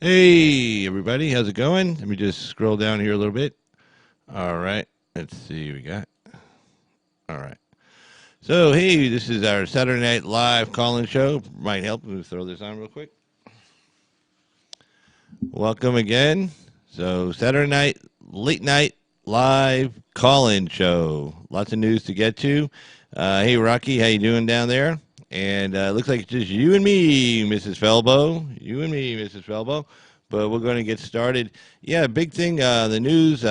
Hey, everybody, how's it going? Let me just scroll down here a little bit. All right, let's see what we got. All right. So, hey, this is our Saturday Night Live call-in show. Might help. Let me throw this on real quick. Welcome again. So, Saturday night, late night live call-in show. Lots of news to get to. Hey, Rocky, how you doing down there? And it looks like it's just you and me, Mrs. Felbo. You and me, Mrs. Felbo. But we're going to get started. Yeah, big thing, the news,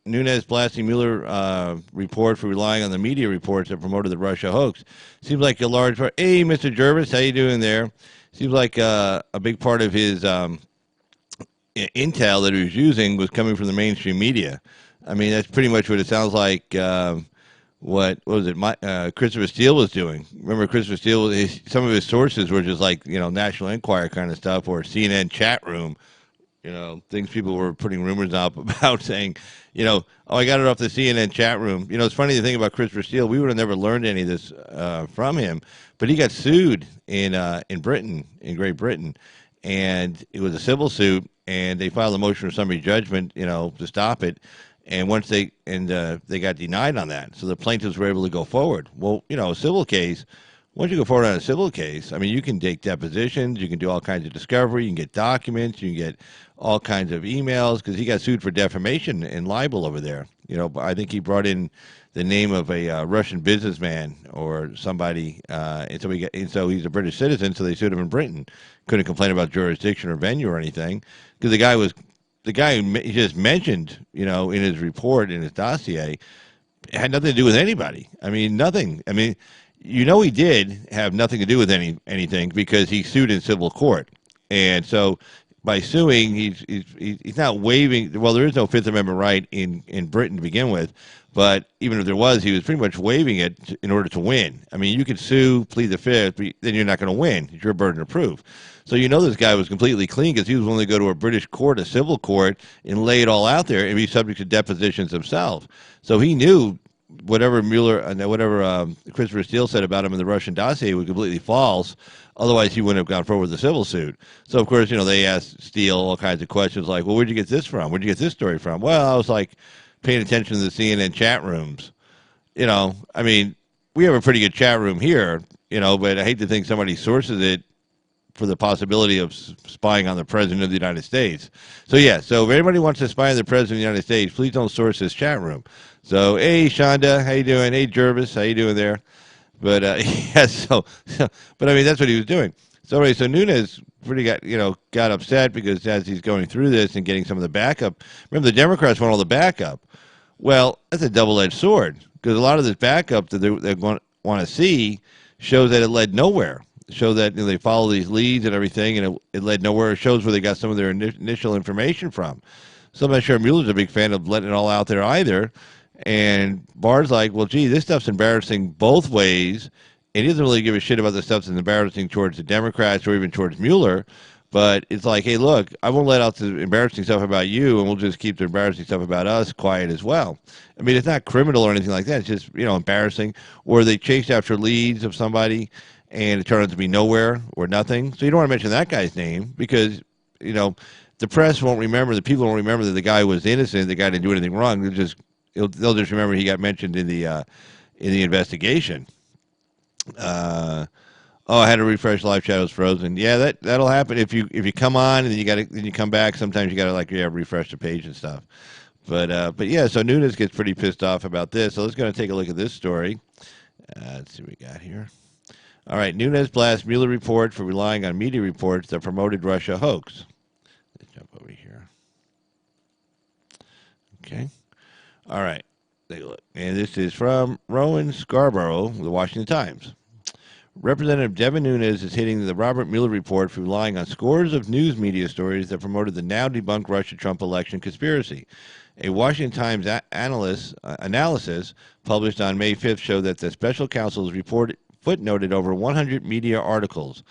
Nunes blasting Mueller report for relying on the media reports that promoted the Russia hoax. Seems like a large part. Hey, Mr. Jervis, how you doing there? Seems like a big part of his intel that he was using was coming from the mainstream media. I mean, that's pretty much what it sounds like. What was it? Christopher Steele was doing. Remember, Christopher Steele. Some of his sources were just like National Enquirer kind of stuff, or CNN chat room. Things people were putting rumors up about, saying, oh, I got it off the CNN chat room. It's funny to think about Christopher Steele. We would have never learned any of this from him, but he got sued in Britain, in Great Britain, and it was a civil suit, and they filed a motion for summary judgment, to stop it. And once they got denied on that, so the plaintiffs were able to go forward. Well, a civil case. Once you go forward on a civil case, I mean, you can take depositions, you can do all kinds of discovery, you can get documents, you can get all kinds of emails, because he got sued for defamation and libel over there. I think he brought in the name of a Russian businessman or somebody, and so he's a British citizen, so they sued him in Britain. Couldn't complain about jurisdiction or venue or anything, because the guy he just mentioned, in his report, in his dossier, had nothing to do with anybody. I mean, nothing. I mean, he did have nothing to do with anything, because he sued in civil court. And so by suing, he's not waiving. Well, there is no Fifth Amendment right in Britain to begin with, but even if there was, he was pretty much waiving it in order to win. I mean, you could sue, plead the Fifth, but then you're not going to win. It's your burden of proof. So this guy was completely clean, because he was willing to go to a British court, a civil court, and lay it all out there and be subject to depositions himself. So he knew whatever Mueller and whatever Christopher Steele said about him in the Russian dossier was completely false. Otherwise, he wouldn't have gone forward with the civil suit. So, of course, they asked Steele all kinds of questions like, well, where'd you get this from? Where'd you get this story from? Well, I was paying attention to the CNN chat rooms. I mean, we have a pretty good chat room here, but I hate to think somebody sources it for the possibility of spying on the President of the United States. So, yeah, so if anybody wants to spy on the President of the United States, please don't source this chat room. So, hey, Shonda, how you doing? Hey, Jervis, how you doing there? But, but I mean, that's what he was doing. So, anyway, so Nunes pretty got upset, because as he's going through this and getting some of the backup, remember the Democrats want all the backup. Well, that's a double-edged sword, because a lot of this backup that they want to see shows that it led nowhere. Show that they follow these leads and everything, and it led nowhere. It shows where they got some of their initial information from. So I'm not sure Mueller's a big fan of letting it all out there either. And Barr's like, well, gee, this stuff's embarrassing both ways. And he doesn't really give a shit about the stuff that's embarrassing towards the Democrats or even towards Mueller. But it's like, hey, look, I won't let out the embarrassing stuff about you, and we'll just keep the embarrassing stuff about us quiet as well. I mean, it's not criminal or anything like that. It's just, embarrassing. Or they chased after leads of somebody, and it turned out to be nowhere or nothing. So you don't want to mention that guy's name, because, the press won't remember, the people won't remember that the guy was innocent, the guy didn't do anything wrong. They'll just remember he got mentioned in the investigation. I had to refresh live chat, was frozen. Yeah, that'll happen if you come on and then you come back. Sometimes you gotta refresh the page and stuff. But yeah, so Nunes gets pretty pissed off about this. So let's go and take a look at this story. Let's see what we got here. All right, Nunes blasts Mueller report for relying on media reports that promoted Russia hoax. Let's jump over here. Okay. All right. Take a look. And this is from Rowan Scarborough, the Washington Times. Representative Devin Nunes is hitting the Robert Mueller report for relying on scores of news media stories that promoted the now-debunked Russia-Trump election conspiracy. A Washington Times analysis published on May 5th showed that the special counsel's report footnoted over 100 media articles.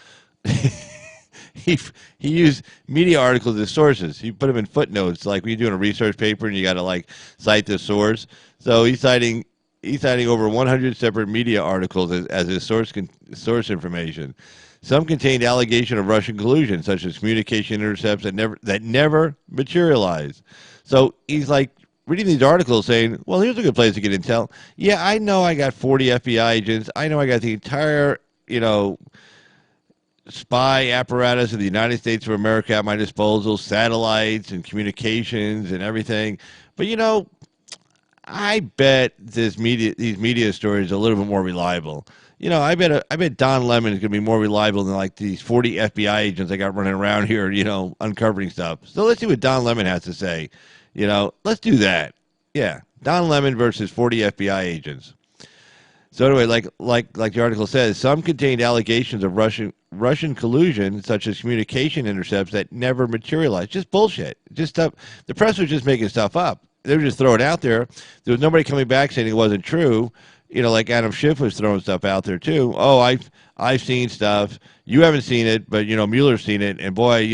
He used media articles as sources. He put them in footnotes, like when you're doing a research paper and you got to cite the source. So he's citing he's citing over 100 separate media articles as his source information. Some contained allegation of Russian collusion, such as communication intercepts that never materialized. So he's like reading these articles saying, well, here's a good place to get intel. Yeah, I know I got 40 FBI agents. I know I got the entire, spy apparatus of the United States of America at my disposal, satellites and communications and everything. But, I bet these media stories are a little bit more reliable. I bet Don Lemon is going to be more reliable than like these 40 FBI agents I got running around here, uncovering stuff. So let's see what Don Lemon has to say. Let's do that. Yeah, Don Lemon versus 40 FBI agents. So anyway, like the article says, some contained allegations of Russian collusion, such as communication intercepts that never materialized. Just bullshit. Just stuff. The press was just making stuff up. They were just throwing it out there. There was nobody coming back saying it wasn't true. Like Adam Schiff was throwing stuff out there too. Oh, I've seen stuff. You haven't seen it, but Mueller's seen it. And boy,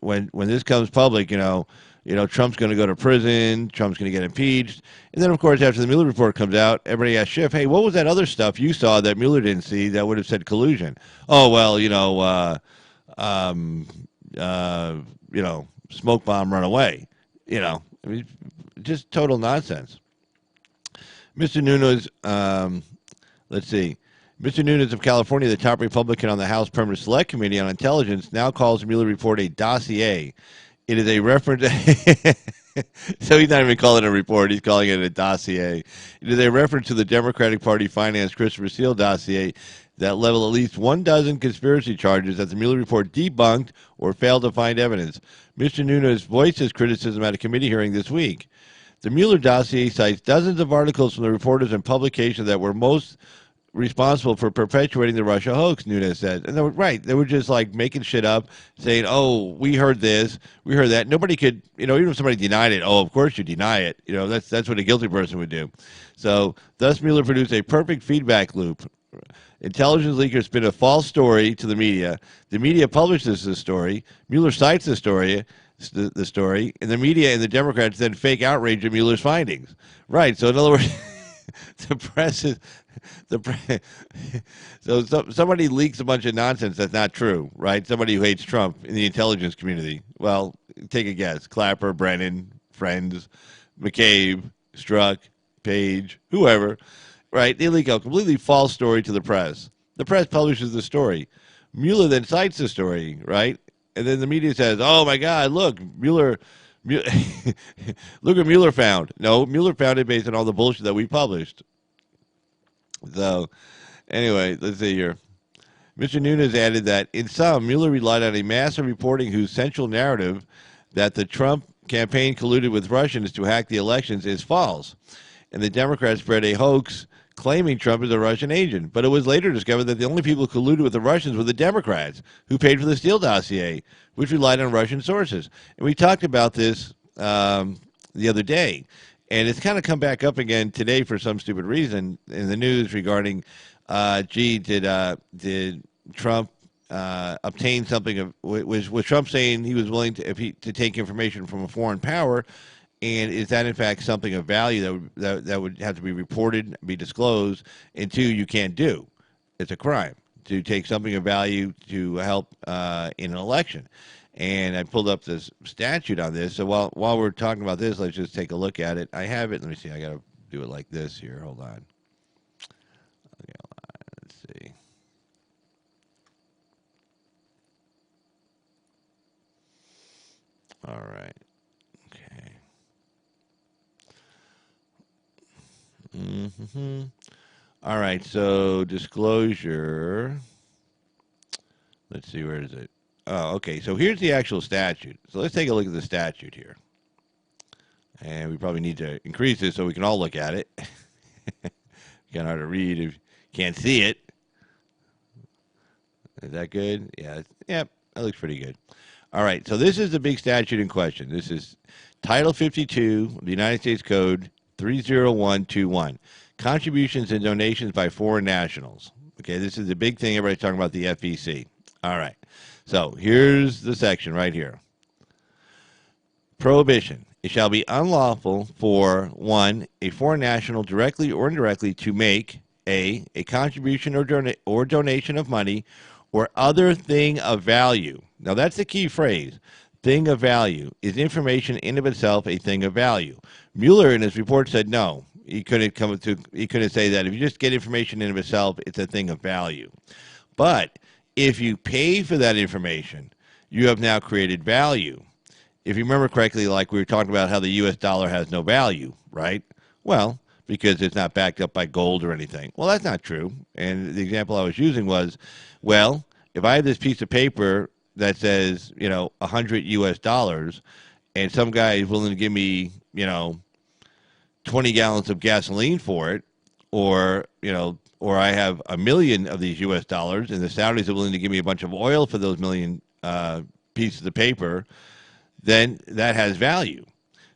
when this comes public, Trump's going to go to prison. Trump's going to get impeached. And then, of course, after the Mueller report comes out, everybody asks Schiff, hey, what was that other stuff you saw that Mueller didn't see that would have said collusion? Oh, well, smoke bomb run away. I mean, just total nonsense. Mr. Nunes, let's see. Mr. Nunes of California, the top Republican on the House Permanent Select Committee on Intelligence, now calls the Mueller report a dossier. It is a reference. So he's not even calling it a report. He's calling it a dossier. It is a reference to the Democratic Party financed Christopher Steele dossier that leveled at least 12 conspiracy charges that the Mueller report debunked or failed to find evidence. Mr. Nunes voiced his criticism at a committee hearing this week. The Mueller dossier cites dozens of articles from the reporters and publications that were most responsible for perpetuating the Russia hoax, Nunes said. And they were right. They were just like making shit up, saying, oh, we heard this, we heard that. Nobody could, even if somebody denied it, oh, of course you deny it. That's what a guilty person would do. So thus Mueller produced a perfect feedback loop. Intelligence leakers spin a false story to the media. The media publishes the story. Mueller cites the story, and the media and the Democrats then fake outrage at Mueller's findings. Right. So in other words, the press is so somebody leaks a bunch of nonsense that's not true, right? Somebody who hates Trump in the intelligence community. Well, take a guess. Clapper, Brennan, Friends, McCabe, Strzok, Page, whoever, right? They leak a completely false story to the press. The press publishes the story. Mueller then cites the story, right? And then the media says, oh, my God, look, Mueller look what Mueller found. No, Mueller found it based on all the bullshit that we published. So, anyway, let's see here. Mr. Nunes added that in sum, Mueller relied on a massive reporting whose central narrative that the Trump campaign colluded with Russians to hack the elections is false. And the Democrats spread a hoax claiming Trump is a Russian agent. But it was later discovered that the only people who colluded with the Russians were the Democrats, who paid for the Steele dossier, which relied on Russian sources. And we talked about this the other day. And it's kind of come back up again today for some stupid reason in the news regarding, did Trump obtain something of, was Trump saying he was willing to take information from a foreign power? And is that in fact something of value that would have to be reported, be disclosed? And two, you can't do. It's a crime to take something of value to help in an election. And I pulled up this statute on this. So while we're talking about this, let's just take a look at it. I have it. Let me see. I got to do it like this here. Hold on. Okay, hold on. Let's see. All right. Mm-hmm. All right, so disclosure. Let's see, where is it? Oh, okay, so here's the actual statute. So let's take a look at the statute here. And we probably need to increase it so we can all look at it. Kind of hard to read if you can't see it. Is that good? Yeah, that looks pretty good. All right, so this is the big statute in question. This is Title 52 of the United States Code 30121, contributions and donations by foreign nationals. Okay, this is the big thing. Everybody's talking about the FEC. All right, so here's the section right here. Prohibition. It shall be unlawful for, 1, a foreign national directly or indirectly to make a contribution or donation of money or other thing of value. Now that's the key phrase. Thing of value. Is information in of itself a thing of value? Mueller in his report said no. He couldn't say that if you just get information in of itself, it's a thing of value. But if you pay for that information, you have now created value. If you remember correctly, like we were talking about how the U.S. dollar has no value, right? Well, because it's not backed up by gold or anything. Well, that's not true. And the example I was using was, well, if I have this piece of paper that says, 100 U.S. dollars, and some guy is willing to give me, 20 gallons of gasoline for it, or I have a million of these U.S. dollars, and the Saudis are willing to give me a bunch of oil for those million pieces of paper, then that has value.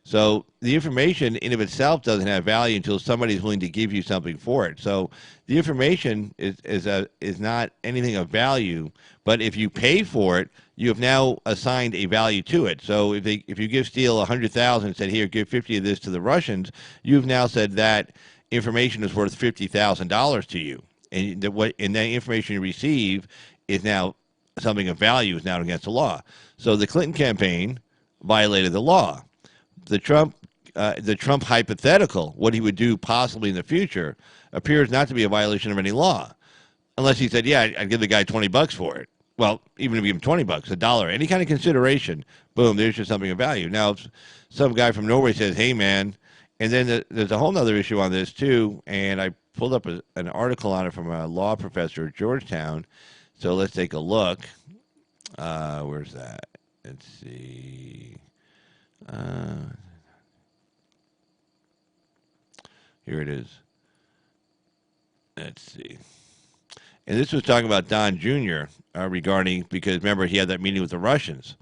So the information in of itself doesn't have value until somebody is willing to give you something for it. So the information is not anything of value, but if you pay for it, you have now assigned a value to it. So if you give Steele 100,000 and said, here, give 50 of this to the Russians, you've now said that information is worth $50,000 to you, and that information you receive is now something of value, is now against the law. So the Clinton campaign violated the law. The Trump hypothetical, what he would do possibly in the future, appears not to be a violation of any law, unless he said, "Yeah, I'd give the guy $20 for it." Well, even if you give him $20, $1, any kind of consideration, boom, there's just something of value. Now, if some guy from Norway says, "Hey, man," and then there's a whole other issue on this too, and I pulled up an article on it from a law professor at Georgetown. So let's take a look. Where's that? Let's see. Here it is. Let's see. And this was talking about Don Jr. Regarding, because remember, he had that meeting with the Russians.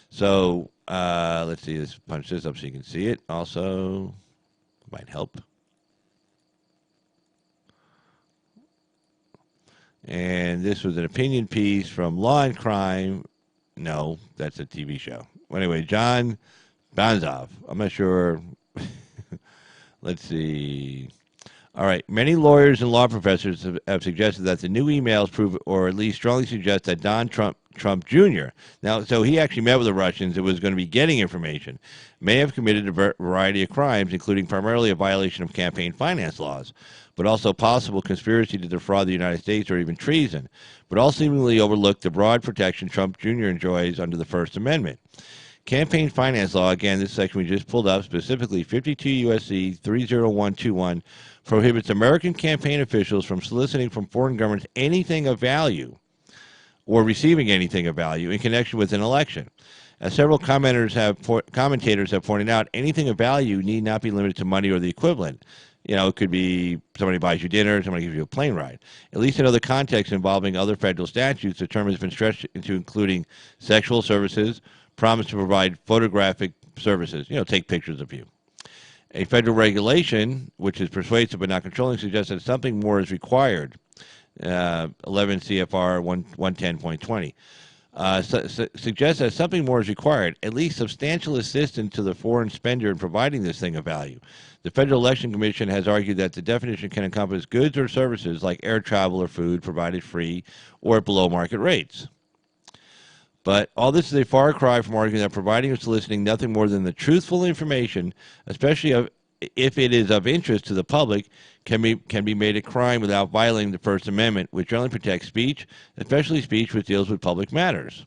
So let's see. Let's punch this up so you can see it. Also, might help. And this was an opinion piece from Law and Crime. No, that's a TV show. Well, anyway, John Banzov. I'm not sure. Let's see. All right. Many lawyers and law professors have suggested that the new emails prove, or at least strongly suggest, that Don Trump Jr. Now, so he actually met with the Russians and was going to be getting information, may have committed a variety of crimes, including primarily a violation of campaign finance laws, but also possible conspiracy to defraud the United States or even treason, but all seemingly overlooked the broad protection Trump Jr. enjoys under the First Amendment. Campaign finance law, again, this section we just pulled up, specifically 52 U.S.C. 30121, prohibits American campaign officials from soliciting from foreign governments anything of value or receiving anything of value in connection with an election. As several commentators have pointed out, anything of value need not be limited to money or the equivalent. It could be somebody buys you dinner, somebody gives you a plane ride. At least in other contexts involving other federal statutes, the term has been stretched into including sexual services, promise to provide photographic services, take pictures of you. A federal regulation, which is persuasive but not controlling, suggests that something more is required. 11 CFR 110.20. Suggests that something more is required, at least substantial assistance to the foreign spender in providing this thing of value. The Federal Election Commission has argued that the definition can encompass goods or services like air travel or food provided free or at below market rates. But all this is a far cry from arguing that providing or soliciting nothing more than the truthful information, especially if it is of interest to the public, can be made a crime without violating the First Amendment, which generally protects speech, especially speech which deals with public matters.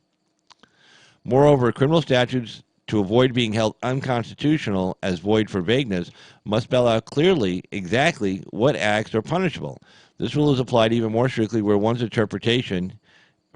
Moreover, criminal statutes, to avoid being held unconstitutional as void for vagueness, must spell out clearly exactly what acts are punishable. This rule is applied even more strictly where one's interpretation,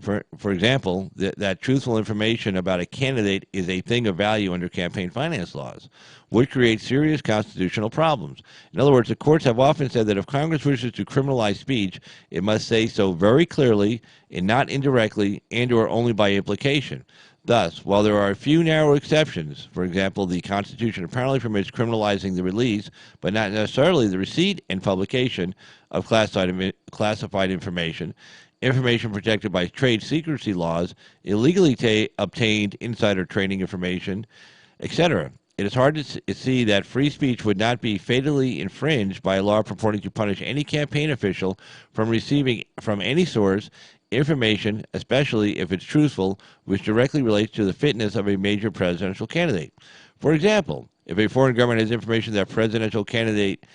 for example, that truthful information about a candidate is a thing of value under campaign finance laws, would create serious constitutional problems. In other words, the courts have often said that if Congress wishes to criminalize speech, it must say so very clearly and not indirectly and or only by implication. Thus, while there are a few narrow exceptions, for example, the Constitution apparently permits criminalizing the release, but not necessarily the receipt and publication of classified information protected by trade secrecy laws, illegally obtained insider trading information, etc. it is hard to see that free speech would not be fatally infringed by a law purporting to punish any campaign official from receiving from any source information, especially if it's truthful, which directly relates to the fitness of a major presidential candidate. For example, if a foreign government has information that a presidential candidate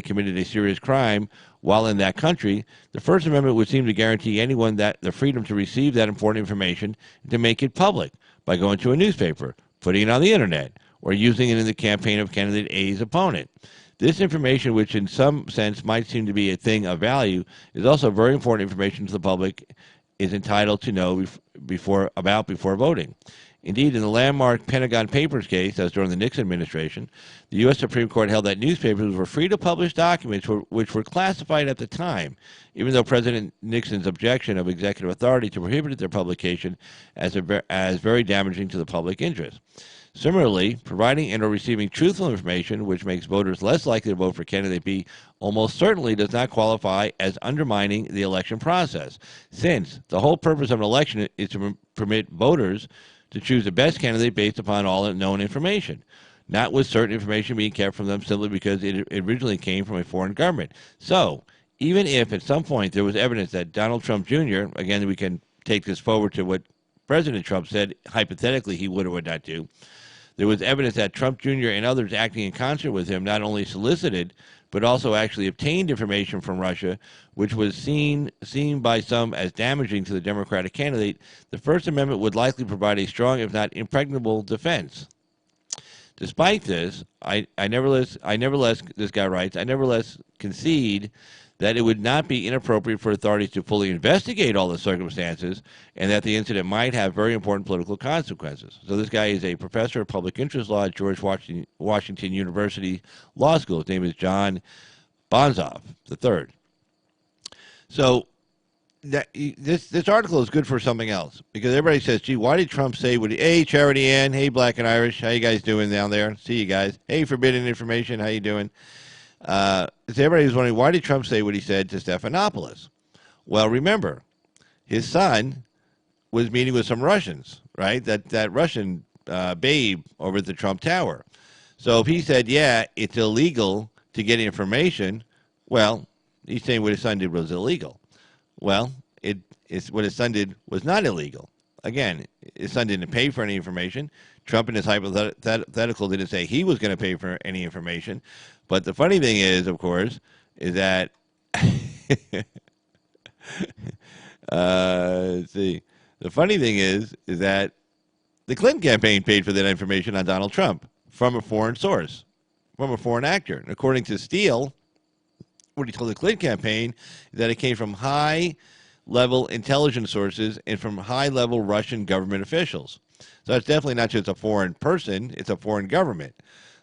committed a serious crime while in that country, the First Amendment would seem to guarantee anyone that the freedom to receive that important information and to make it public by going to a newspaper, putting it on the internet, or using it in the campaign of candidate A's opponent. This information, which in some sense might seem to be a thing of value, is also very important information to the public is entitled to know before voting. Indeed, in the landmark Pentagon Papers case, as during the Nixon administration, the U.S. Supreme Court held that newspapers were free to publish documents which were classified at the time, even though President Nixon's objection of executive authority to prohibit their publication as very damaging to the public interest. Similarly, providing and or receiving truthful information which makes voters less likely to vote for candidate B almost certainly does not qualify as undermining the election process, since the whole purpose of an election is to permit voters to choose the best candidate based upon all known information, not with certain information being kept from them simply because it originally came from a foreign government. So, even if at some point there was evidence that Donald Trump Jr., again, we can take this forward to what President Trump said, hypothetically, he would or would not do, there was evidence that Trump Jr. and others acting in concert with him not only solicited, but also actually obtained information from Russia, which was seen by some as damaging to the Democratic candidate, the First Amendment would likely provide a strong, if not impregnable, defense. Despite this, I nevertheless, this guy writes, I nevertheless concede that it would not be inappropriate for authorities to fully investigate all the circumstances and that the incident might have very important political consequences. So this guy is a professor of public interest law at George Washington University Law School. His name is John Bonzoff III. So this article is good for something else because everybody says, gee, why did Trump say what hey, Charity Ann, hey, Black and Irish, how you guys doing down there? See you guys. Hey, Forbidden Information, how you doing? So everybody was wondering, why did Trump say what he said to Stephanopoulos? Well, remember, his son was meeting with some Russians, right? That Russian babe over at the Trump Tower. So if he said, yeah, it's illegal to get information, well, he's saying what his son did was illegal. Well, what his son did was not illegal. Again, his son didn't pay for any information. Trump in his hypothetical didn't say he was going to pay for any information. But the funny thing is, of course, is that let's see. The funny thing is that the Clinton campaign paid for that information on Donald Trump from a foreign source, from a foreign actor. And according to Steele, what he told the Clinton campaign is that it came from high-level intelligence sources and from high-level Russian government officials. So it's definitely not just a foreign person, it's a foreign government.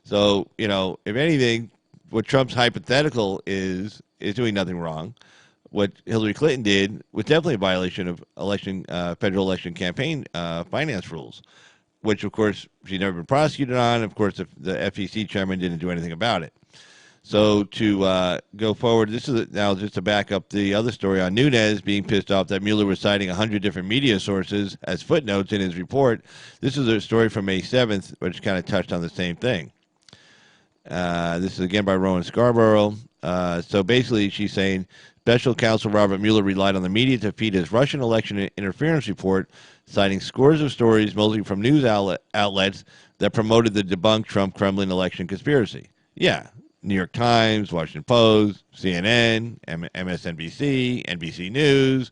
So, if anything, what Trump's hypothetical is doing nothing wrong. What Hillary Clinton did was definitely a violation of federal election campaign finance rules, which, of course, she's never been prosecuted on. Of course, the FEC chairman didn't do anything about it. So to go forward, this is now just to back up the other story on Nunes being pissed off that Mueller was citing 100 different media sources as footnotes in his report. This is a story from May 7th, which kind of touched on the same thing. This is again by Rowan Scarborough. So basically, she's saying Special Counsel Robert Mueller relied on the media to feed his Russian election interference report, citing scores of stories, mostly from news outlets that promoted the debunked Trump Kremlin election conspiracy. Yeah. New York Times, Washington Post, CNN, MSNBC, NBC News.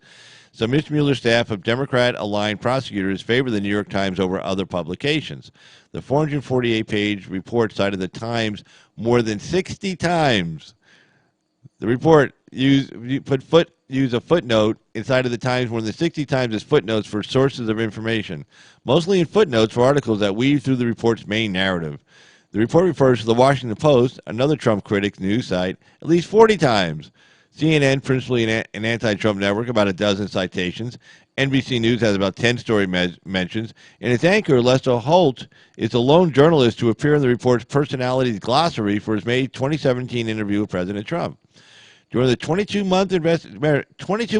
So Mr. Mueller's staff of Democrat-aligned prosecutors favored the New York Times over other publications. The 448-page report cited the Times more than 60 times. The report used a footnote inside of the Times more than 60 times as footnotes for sources of information, mostly in footnotes for articles that weave through the report's main narrative. The report refers to the Washington Post, another Trump critic news site, at least 40 times. CNN, principally an anti-Trump network, about a dozen citations. NBC News has about 10 story mentions. And its anchor, Lester Holt, is the lone journalist to appear in the report's personalities glossary for his May 2017 interview with President Trump. During the 22-month investigation, 22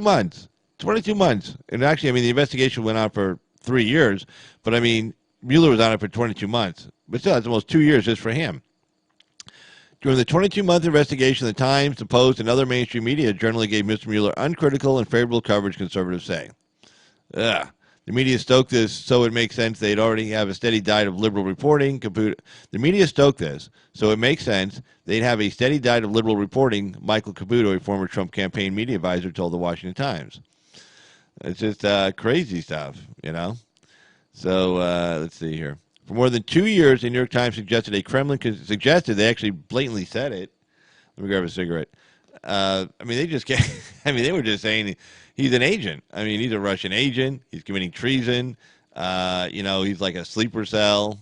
months. And actually, the investigation went on for 3 years. But, Mueller was on it for 22 months, but still, that's almost 2 years just for him. During the 22-month investigation, the Times, the Post, and other mainstream media generally gave Mr. Mueller uncritical and favorable coverage, conservatives say. Ugh. The media stoked this so it makes sense they'd already have a steady diet of liberal reporting. The media stoked this so it makes sense they'd have a steady diet of liberal reporting, Michael Caputo, a former Trump campaign media advisor, told the Washington Times. It's just crazy stuff, you know? So let's see here. For more than 2 years, the New York Times suggested they actually blatantly said it. Let me grab a cigarette. I mean, they just can't. I mean, they were just saying he's an agent. I mean, he's a Russian agent. He's committing treason. He's like a sleeper cell.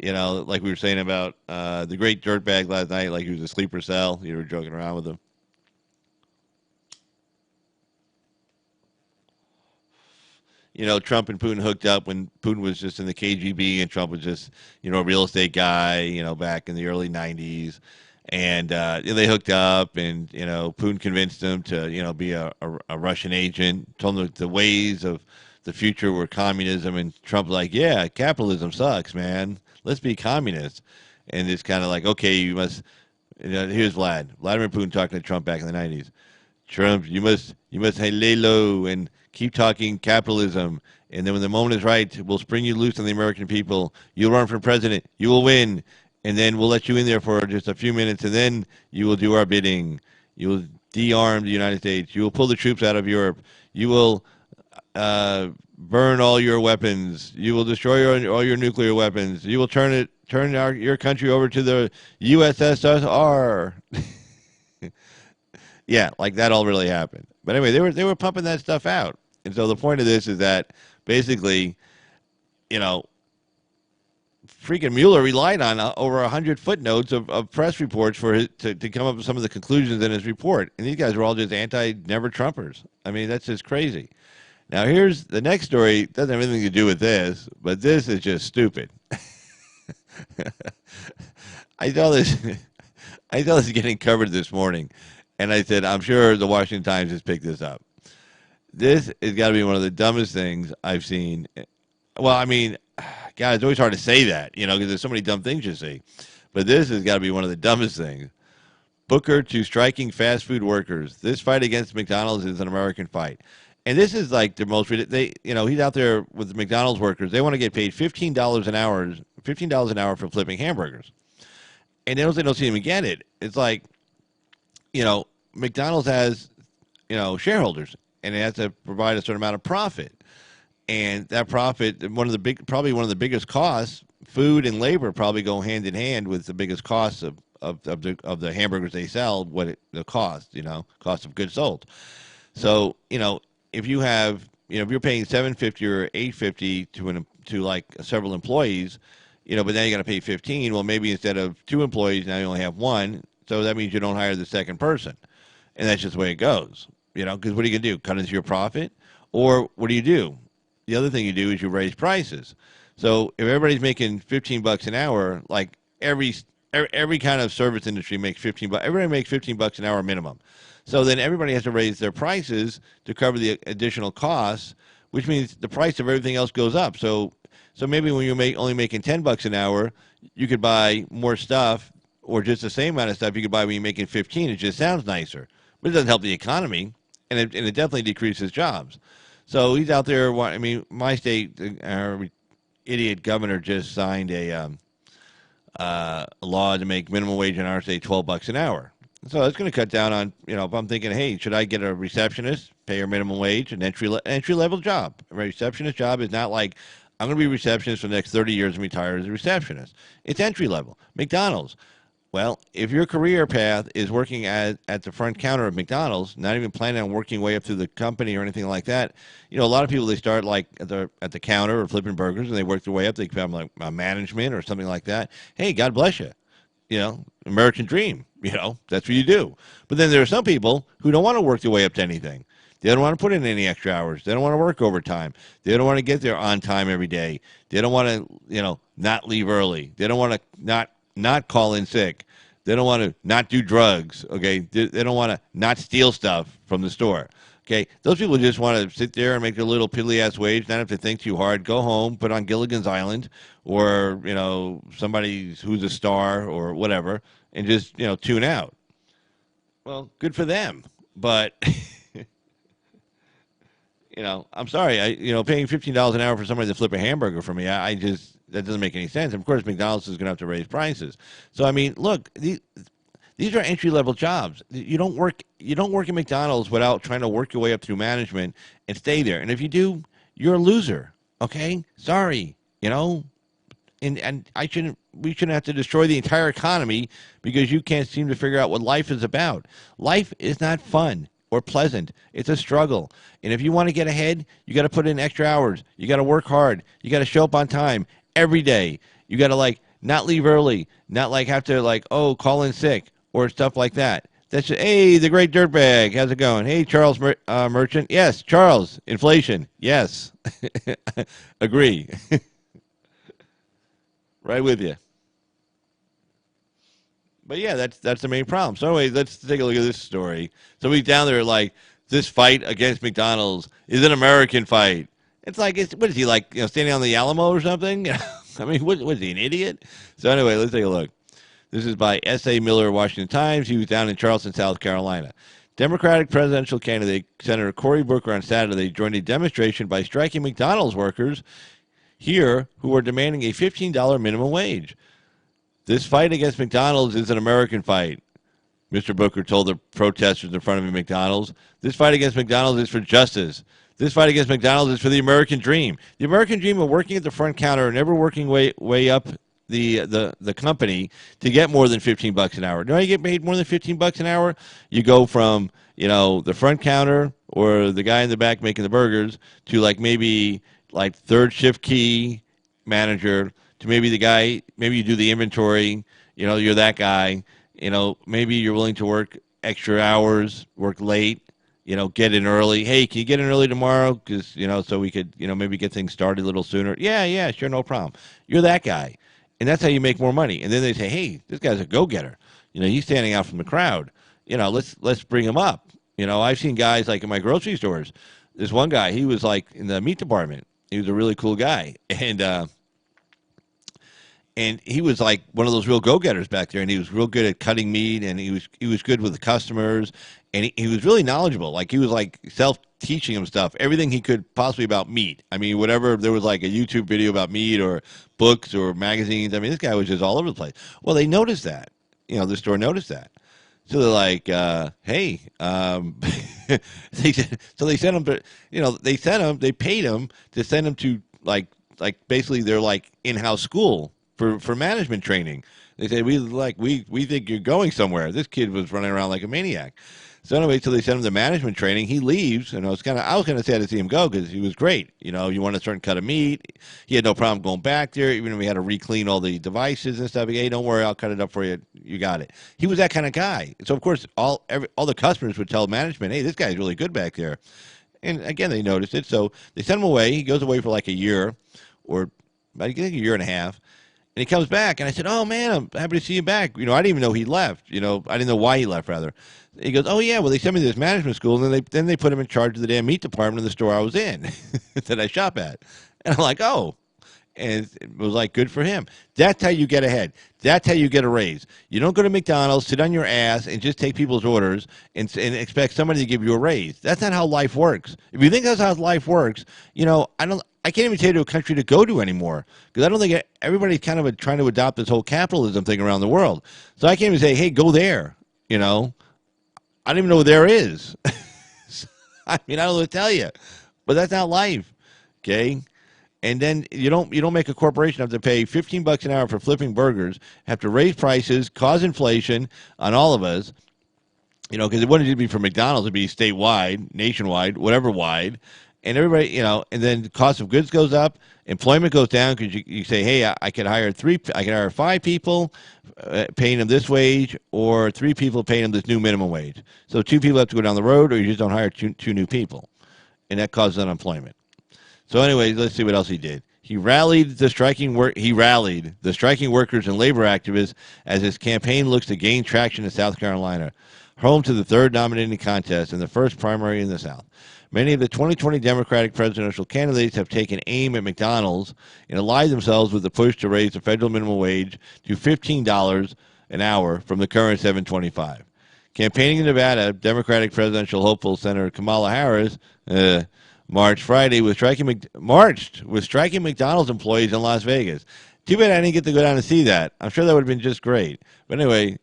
Like we were saying about the great dirtbag last night, like he was a sleeper cell. You were joking around with him. Trump and Putin hooked up when Putin was just in the KGB and Trump was just, a real estate guy, back in the early 90s. And they hooked up and, Putin convinced him to, be a Russian agent, told him the ways of the future were communism. And Trump was like, yeah, capitalism sucks, man. Let's be communists. And it's kind of like, okay, you must, here's Vladimir Putin talking to Trump back in the 90s. Trump, you must lay low and keep talking capitalism, and then when the moment is right, we'll spring you loose on the American people. You'll run for president. You will win, and then we'll let you in there for just a few minutes, and then you will do our bidding. You will de-arm the United States. You will pull the troops out of Europe. You will burn all your weapons. You will destroy all your nuclear weapons. You will turn your country over to the USSR. Yeah, like that all really happened. But anyway, they were pumping that stuff out. And so the point of this is that basically, freaking Mueller relied on over 100 footnotes of press reports to come up with some of the conclusions in his report. And these guys were all just anti-never-Trumpers. I mean, that's just crazy. Now, here's the next story. It doesn't have anything to do with this, but this is just stupid. I saw this getting covered this morning, and I said, I'm sure the Washington Times has picked this up. This has got to be one of the dumbest things I've seen. Well, I mean, God, it's always hard to say that, because there's so many dumb things you see. But this has got to be one of the dumbest things. Booker to striking fast food workers. This fight against McDonald's is an American fight. And this is like the most, he's out there with the McDonald's workers. They want to get paid $15 an hour for flipping hamburgers. And they don't seem to get it. It's like, McDonald's has, shareholders. And it has to provide a certain amount of profit, and that profit, probably one of the biggest costs, food and labor probably go hand in hand with the biggest costs of the hamburgers they sell. The cost, cost of goods sold. So if you have, if you're paying $7.50 or $8.50 to like several employees, but then you got to pay $15. Well, maybe instead of 2 employees, now you only have 1. So that means you don't hire the second person, and that's just the way it goes. Because what are you going to do? Cut into your profit? Or what do? The other thing you do is you raise prices. So if everybody's making $15 an hour, like every kind of service industry makes $15. Everybody makes $15 an hour minimum. So then everybody has to raise their prices to cover the additional costs, which means the price of everything else goes up. So maybe when you're only making $10 an hour, you could buy more stuff, or just the same amount of stuff you could buy when you're making $15. It just sounds nicer, but it doesn't help the economy. And it definitely decreases jobs. So he's out there. I mean, my state, our idiot governor just signed a law to make minimum wage in our state $12 an hour. So that's going to cut down on, if I'm thinking, hey, should I get a receptionist, pay her minimum wage, an entry-level job? A receptionist job is not like, I'm going to be a receptionist for the next 30 years and retire as a receptionist. It's entry-level. McDonald's. Well, if your career path is working at the front counter of McDonald's, not even planning on working way up through the company or anything like that, a lot of people, they start like at the counter or flipping burgers, and they work their way up. They become like a management or something like that. Hey, God bless you. American dream. That's what you do. But then there are some people who don't want to work their way up to anything. They don't want to put in any extra hours. They don't want to work overtime. They don't want to get there on time every day. They don't want to, not leave early. They don't want to not call in sick. They don't want to not do drugs. Okay, they don't want to not steal stuff from the store. Okay, those people just want to sit there and make their little piddly ass wage, not have to think too hard. Go home, put on Gilligan's Island, or somebody who's a star or whatever, and just tune out. Well, good for them, but I'm sorry. Paying $15 an hour for somebody to flip a hamburger for me, I just that doesn't make any sense. And of course, McDonald's is going to have to raise prices. So I mean, look, these are entry level jobs. You don't work at McDonald's without trying to work your way up through management and stay there. And if you do, you're a loser. Okay, sorry. And we shouldn't have to destroy the entire economy because you can't seem to figure out what life is about. Life is not fun or pleasant. It's a struggle. And if you want to get ahead, you got to put in extra hours. You got to work hard. You got to show up on time every day. You got to not leave early, not have to call in sick or stuff like that. That's hey, the great dirtbag. How's it going? Hey, Charles Merchant. Yes, Charles. Inflation. Yes. Agree. Right with you. But yeah, that's the main problem. So anyway, let's take a look at this story. Somebody's down there this fight against McDonald's is an American fight. It's what is he standing on the Alamo or something? I mean, what is he, an idiot? So anyway, let's take a look. This is by S.A. Mueller, Washington Times. He was down in Charleston, South Carolina. Democratic presidential candidate Senator Cory Booker on Saturday joined a demonstration by striking McDonald's workers here who are demanding a $15 minimum wage. This fight against McDonald's is an American fight, Mr. Booker told the protesters in front of McDonald's. This fight against McDonald's is for justice. This fight against McDonald's is for the American dream. The American dream of working at the front counter and never working way up the company to get more than $15 an hour. You know how you get paid more than $15 an hour? You go from, the front counter or the guy in the back making the burgers to maybe third shift key manager to maybe the guy, maybe you do the inventory, you're that guy, maybe you're willing to work extra hours, work late, get in early. Hey, can you get in early tomorrow? Because, so we could, maybe get things started a little sooner. Yeah, sure, no problem. You're that guy. And that's how you make more money. And then they say, hey, this guy's a go-getter. He's standing out from the crowd. Let's bring him up. I've seen guys in my grocery stores. This one guy, he was in the meat department. He was a really cool guy. And he was one of those real go-getters back there, and he was real good at cutting meat, and he was good with the customers, and he was really knowledgeable. He was self-teaching him stuff, everything he could possibly about meat. I mean, whatever, there was a YouTube video about meat or books or magazines. I mean, this guy was just all over the place. Well, they noticed that. The store noticed that. So they're hey, they sent him to, they paid him to send him to basically their in-house school for management training. They said, we think you're going somewhere. This kid was running around like a maniac. So anyway, so they sent him to management training. He leaves, and I was kind of sad to see him go because he was great. You want a certain cut of meat. He had no problem going back there, even if we had to re-clean all the devices and stuff. Hey, don't worry, I'll cut it up for you. You got it. He was that kind of guy. So of course, all the customers would tell management, hey, this guy's really good back there. And again, they noticed it, so they sent him away. He goes away for a year, or I think a year and a half. And he comes back, and I said, oh, man, I'm happy to see you back. I didn't even know he left. I didn't know why he left, rather. He goes, oh, yeah, well, they sent me to this management school, and then they put him in charge of the damn meat department of the store I was in that I shop at. And I'm like, oh. And it was good for him. That's how you get ahead. That's how you get a raise. You don't go to McDonald's, sit on your ass, and just take people's orders and expect somebody to give you a raise. That's not how life works. If you think that's how life works, I can't even tell you a country to go to anymore because I don't think everybody's kind of trying to adopt this whole capitalism thing around the world. So I can't even say, hey, go there. I don't even know what there is. I don't know what to tell you, but that's not life. Okay. And then you don't make a corporation have to pay $15 an hour for flipping burgers, have to raise prices, cause inflation on all of us, because it wouldn't just be for McDonald's, it'd be statewide, nationwide, whatever wide. And everybody, and then the cost of goods goes up, employment goes down because you say, hey, I could hire 5 people paying them this wage, or 3 people paying them this new minimum wage. So 2 people have to go down the road, or you just don't hire two new people, and that causes unemployment. So anyway, let's see what else he did. He rallied the striking workers and labor activists as his campaign looks to gain traction in South Carolina, home to the third nominating contest and the first primary in the South. Many of the 2020 Democratic presidential candidates have taken aim at McDonald's and allied themselves with the push to raise the federal minimum wage to $15 an hour from the current $7.25. Campaigning in Nevada, Democratic presidential hopeful Senator Kamala Harris marched with striking McDonald's employees in Las Vegas. Too bad I didn't get to go down and see that. I'm sure that would have been just great. But anyway,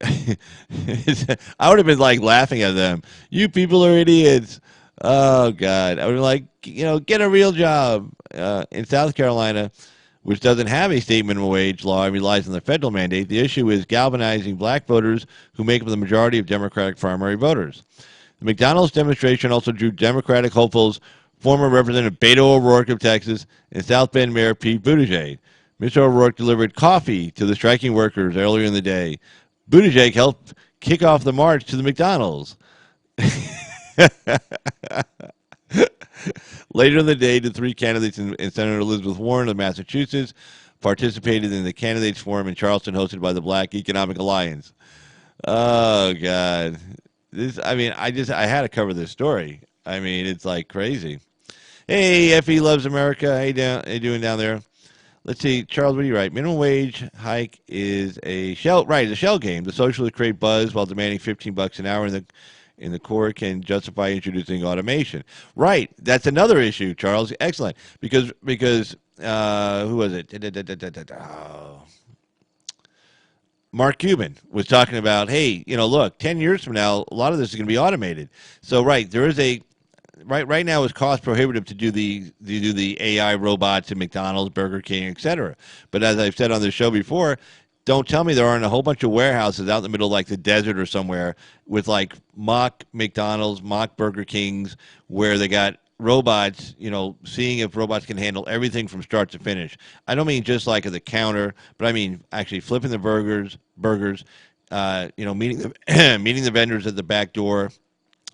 I would have been like laughing at them. You people are idiots. Oh, God. I would be like, get a real job. In South Carolina, which doesn't have a state minimum wage law and relies on the federal mandate, the issue is galvanizing black voters who make up the majority of Democratic primary voters. The McDonald's demonstration also drew Democratic hopefuls former Representative Beto O'Rourke of Texas and South Bend Mayor Pete Buttigieg. Mr. O'Rourke delivered coffee to the striking workers earlier in the day. Buttigieg helped kick off the march to the McDonald's. Later in the day, the three candidates and Senator Elizabeth Warren of Massachusetts participated in the candidates forum in Charleston hosted by the Black Economic Alliance. Oh, God. I had to cover this story. I mean, it's like crazy. Hey, F.B.I loves America. How you doing down there? Let's see, Charles, what do you write? Minimum wage hike is a shell game. The socialists create buzz while demanding $15 an hour, and the core can justify introducing automation. Right, that's another issue, Charles. Excellent, because who was it? Mark Cuban was talking about, hey, look, 10 years from now, a lot of this is going to be automated. So, right, there is right now it's cost prohibitive to do the AI robots at McDonald's, Burger King, etc. But as I've said on the show before, don't tell me there aren't a whole bunch of warehouses out in the middle of like the desert or somewhere with like mock McDonald's, mock Burger Kings, where they got robots, seeing if robots can handle everything from start to finish. I don't mean just like at the counter, but I mean actually flipping the burgers, meeting the vendors at the back door,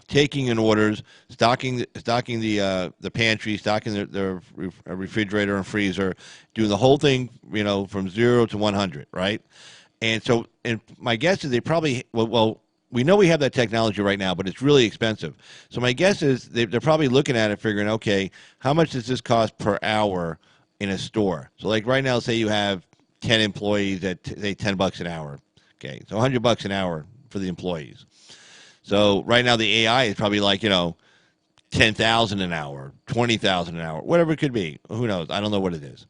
taking in orders, stocking the pantry, stocking the refrigerator and freezer, doing the whole thing, from 0 to 100, right? And so, and my guess is they probably, we know we have that technology right now, but it's really expensive. So my guess is they're probably looking at it, figuring, okay, how much does this cost per hour in a store? So like right now, say you have 10 employees at say $10 an hour. Okay, so $100 an hour for the employees. So right now the AI is probably like, $10,000 an hour, $20,000 an hour, whatever it could be. Who knows? I don't know what it is.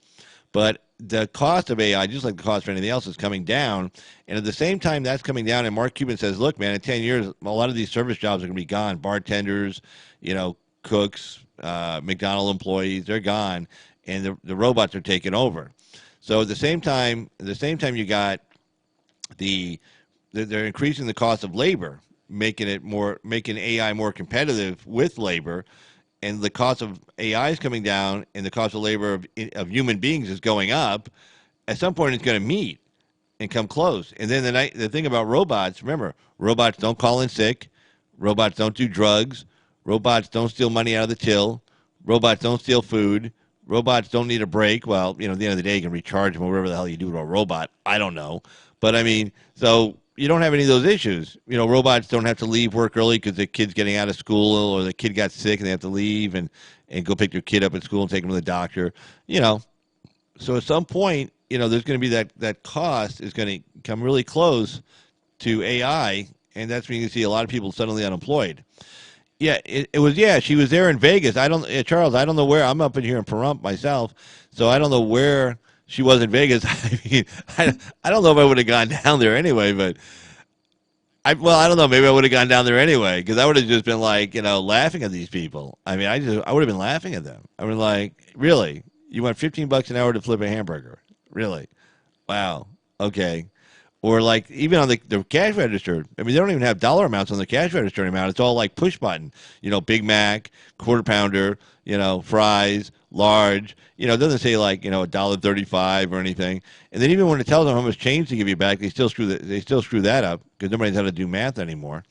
But the cost of AI, just like the cost of anything else, is coming down. And at the same time that's coming down, and Mark Cuban says, look, man, in 10 years, a lot of these service jobs are going to be gone. Bartenders, cooks, McDonald's employees, they're gone. And the robots are taking over. So at the same time you got they're increasing the cost of labor, making AI more competitive with labor, and the cost of AI is coming down, and the cost of labor of human beings is going up. At some point, it's going to meet and come close. And then the thing about robots, remember, robots don't call in sick, robots don't do drugs, robots don't steal money out of the till, robots don't steal food, robots don't need a break. Well, at the end of the day, you can recharge them or whatever the hell you do to a robot. I don't know. But, I mean, so you don't have any of those issues. Robots don't have to leave work early because the kid's getting out of school, or the kid got sick and they have to leave and go pick their kid up at school and take him to the doctor. So at some point, there's going to be that cost is going to come really close to AI, and that's when you can see a lot of people suddenly unemployed. Yeah, she was there in Vegas. Charles, I don't know where. I'm up in here in Pahrump myself, so I don't know where she was in Vegas. I mean, I don't know if I would have gone down there anyway, but I don't know. Maybe I would have gone down there anyway, because I would have just been like, laughing at these people. I mean, I would have been laughing at them. I mean, like, really? You want $15 an hour to flip a hamburger? Really? Wow. Okay. Or like even on the cash register. I mean, they don't even have dollar amounts on the cash register amount. It's all like push button. Big Mac, quarter pounder, fries, large. It doesn't say like, $1.35 or anything. And then even when it tells them how much change to give you back, they still screw that up because nobody knows how to do math anymore.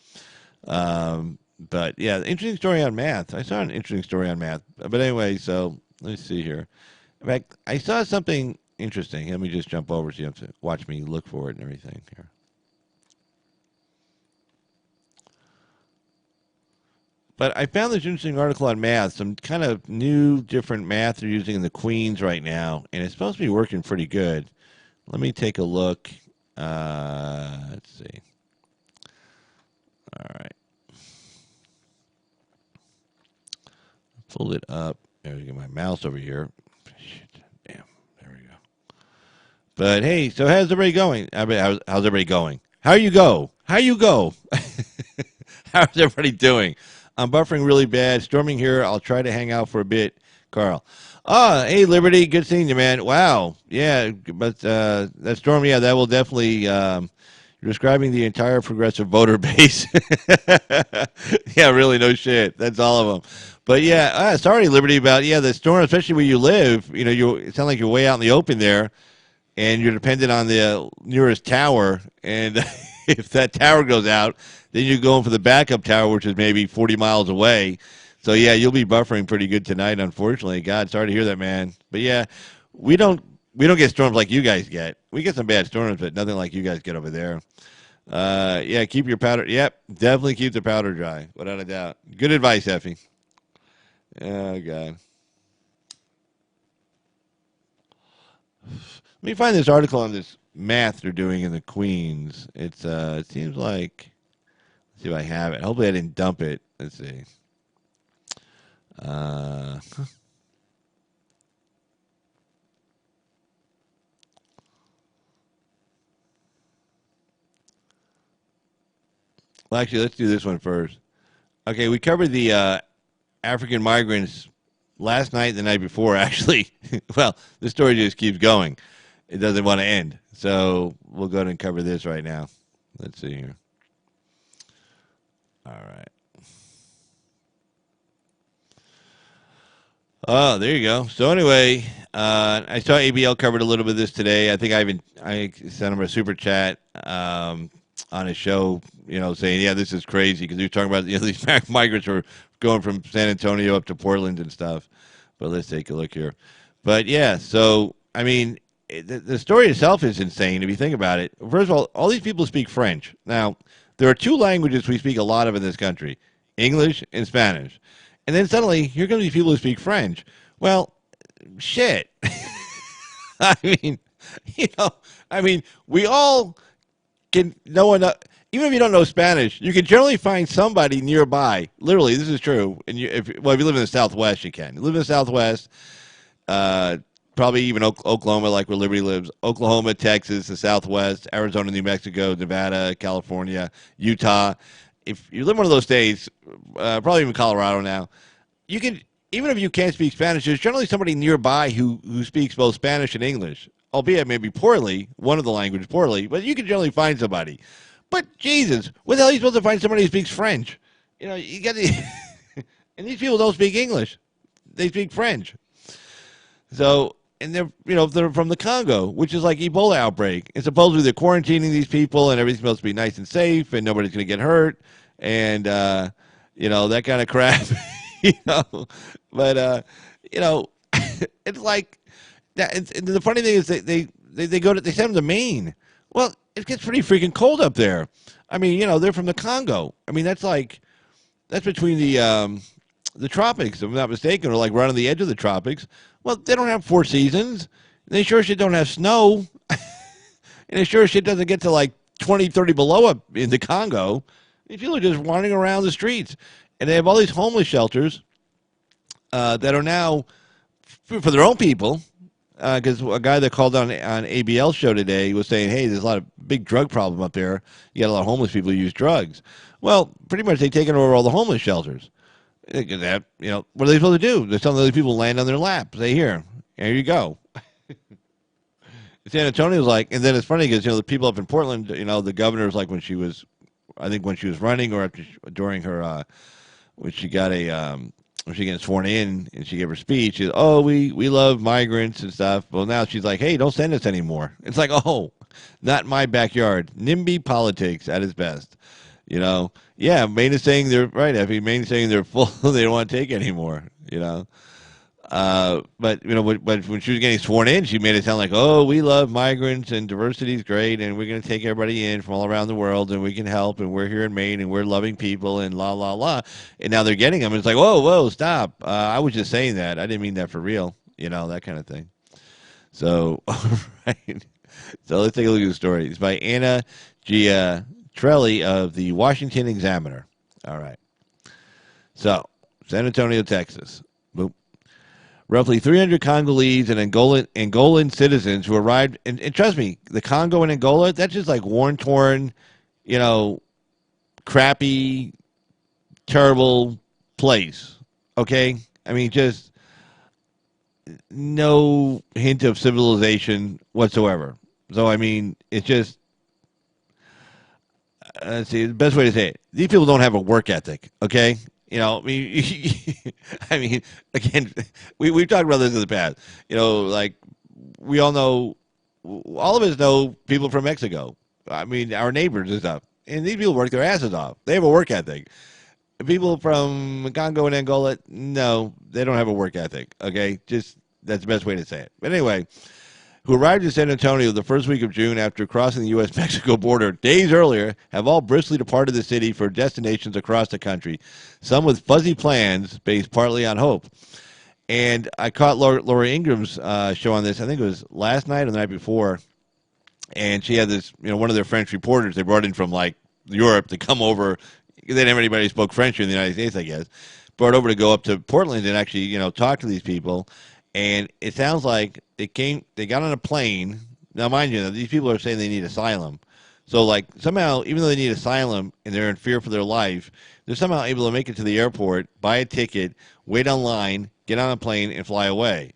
But yeah, interesting story on math. I saw an interesting story on math. But anyway, so let's see here. In fact, I saw something interesting. Let me just jump over so you have to watch me look for it and everything here. But I found this interesting article on math, some kind of new, different math they're using in the Queens right now, and it's supposed to be working pretty good. Let me take a look. Let's see. All right. Pulled it up. There's my mouse over here. Shit. Damn. There we go. But hey, so how's everybody going? How's everybody going? How you go? How you go? How's everybody doing? I'm buffering really bad. Storming here. I'll try to hang out for a bit. Carl. Oh, hey, Liberty. Good seeing you, man. Wow. Yeah, but that storm, yeah, that will definitely, you're describing the entire progressive voter base. Yeah, really, no shit. That's all of them. But yeah, sorry, Liberty, about, yeah, the storm, especially where you live. You know, it sounds like you're way out in the open there, and you're dependent on the nearest tower. And if that tower goes out, then you're going for the backup tower, which is maybe 40 miles away. So yeah, you'll be buffering pretty good tonight. Unfortunately, God, sorry to hear that, man. But yeah, we don't get storms like you guys get. We get some bad storms, but nothing like you guys get over there. Yeah, keep your powder. Yep, definitely keep the powder dry, without a doubt. Good advice, Effie. Oh God. Let me find this article on this math they're doing in the Queens. It's it seems like. Let's see if I have it. Hopefully I didn't dump it. Let's see. Uh, well, actually, let's do this one first. Okay, we covered the African migrants last night and the night before, actually. Well, the story just keeps going. It doesn't want to end. So we'll go ahead and cover this right now. Let's see here. All right. Oh, there you go. So anyway, I saw ABL covered a little bit of this today. I think I sent him a super chat on his show, you know, saying, yeah, this is crazy because he was talking about, you know, these migrants were going from San Antonio up to Portland and stuff. But let's take a look here. But yeah, so I mean, the story itself is insane if you think about it. First of all these people speak French. Now, there are two languages we speak a lot of in this country: English and Spanish. And then suddenly, here come these people who speak French. Well, shit. I mean, you know, I mean, we all can know enough. Even if you don't know Spanish, you can generally find somebody nearby. Literally, this is true. And if you live in the Southwest, you can. You live in the Southwest, uh, probably even Oklahoma, like where Liberty lives. Oklahoma, Texas, the Southwest, Arizona, New Mexico, Nevada, California, Utah. If you live in one of those states, probably even Colorado now, you can, even if you can't speak Spanish, there's generally somebody nearby who speaks both Spanish and English, albeit maybe poorly, one of the languages poorly, but you can generally find somebody. But Jesus, where the hell are you supposed to find somebody who speaks French? You know, you got to, and these people don't speak English; they speak French. So, and they're from the Congo, which is like Ebola outbreak. And supposedly they're quarantining these people, and everything's supposed to be nice and safe, and nobody's going to get hurt, and that kind of crap. you know, but it's like that. The funny thing is they send them to Maine. Well, it gets pretty freaking cold up there. I mean, they're from the Congo. I mean, that's between the tropics, if I'm not mistaken, or like right on the edge of the tropics. Well, they don't have 4 seasons. They sure shit don't have snow. And it sure shit doesn't get to like 20, 30 below up in the Congo. These people are just wandering around the streets. And they have all these homeless shelters that are now for their own people. Because a guy that called on ABL show today was saying, hey, there's a lot of big drug problem up there. You got a lot of homeless people who use drugs. Well, pretty much they've taken over all the homeless shelters. That, what are they supposed to do? They're telling other people to land on their lap. Say, here you go. San Antonio's like, and then it's funny because, the people up in Portland, the governor's like when she was running or during her, when she got when she gets sworn in and she gave her speech, she said, oh, we love migrants and stuff. Well, now she's like, hey, don't send us anymore. It's like, oh, not my backyard. NIMBY politics at its best. Yeah, Maine is saying they're right, Effie. Maine is saying they're full. They don't want to take anymore. But when she was getting sworn in, she made it sound like, "Oh, we love migrants and diversity is great, and we're going to take everybody in from all around the world, and we can help, and we're here in Maine, and we're loving people, and la la la." And now they're getting them. And it's like, whoa, whoa, stop! I was just saying that. I didn't mean that for real. That kind of thing. So, right. So let's take a look at the story. It's by Anna Giatrelli of the Washington Examiner. All right. So, San Antonio, Texas. Boom. Roughly 300 Congolese and Angolan citizens who arrived, and trust me, the Congo and Angola, that's just like war-torn, crappy, terrible place. Okay? I mean, just no hint of civilization whatsoever. So, I mean, it's just, let's see, the best way to say it, these people don't have a work ethic, okay? I mean, again, we've talked about this in the past. Like, we all know, all of us know people from Mexico. I mean, our neighbors and stuff. And these people work their asses off. They have a work ethic. People from Congo and Angola, no, they don't have a work ethic, okay? Just, that's the best way to say it. But anyway, who arrived in San Antonio the first week of June after crossing the U.S.-Mexico border days earlier, have all briskly departed the city for destinations across the country, some with fuzzy plans based partly on hope. And I caught Laura Ingram's show on this, I think it was last night or the night before, and she had this, one of their French reporters they brought in from, like, Europe to come over. They didn't have anybody who spoke French in the United States, I guess. Brought over to go up to Portland and actually, talk to these people. And it sounds like they got on a plane. Now, mind you, these people are saying they need asylum. So, like, somehow, even though they need asylum and they're in fear for their life, they're somehow able to make it to the airport, buy a ticket, wait online, get on a plane, and fly away.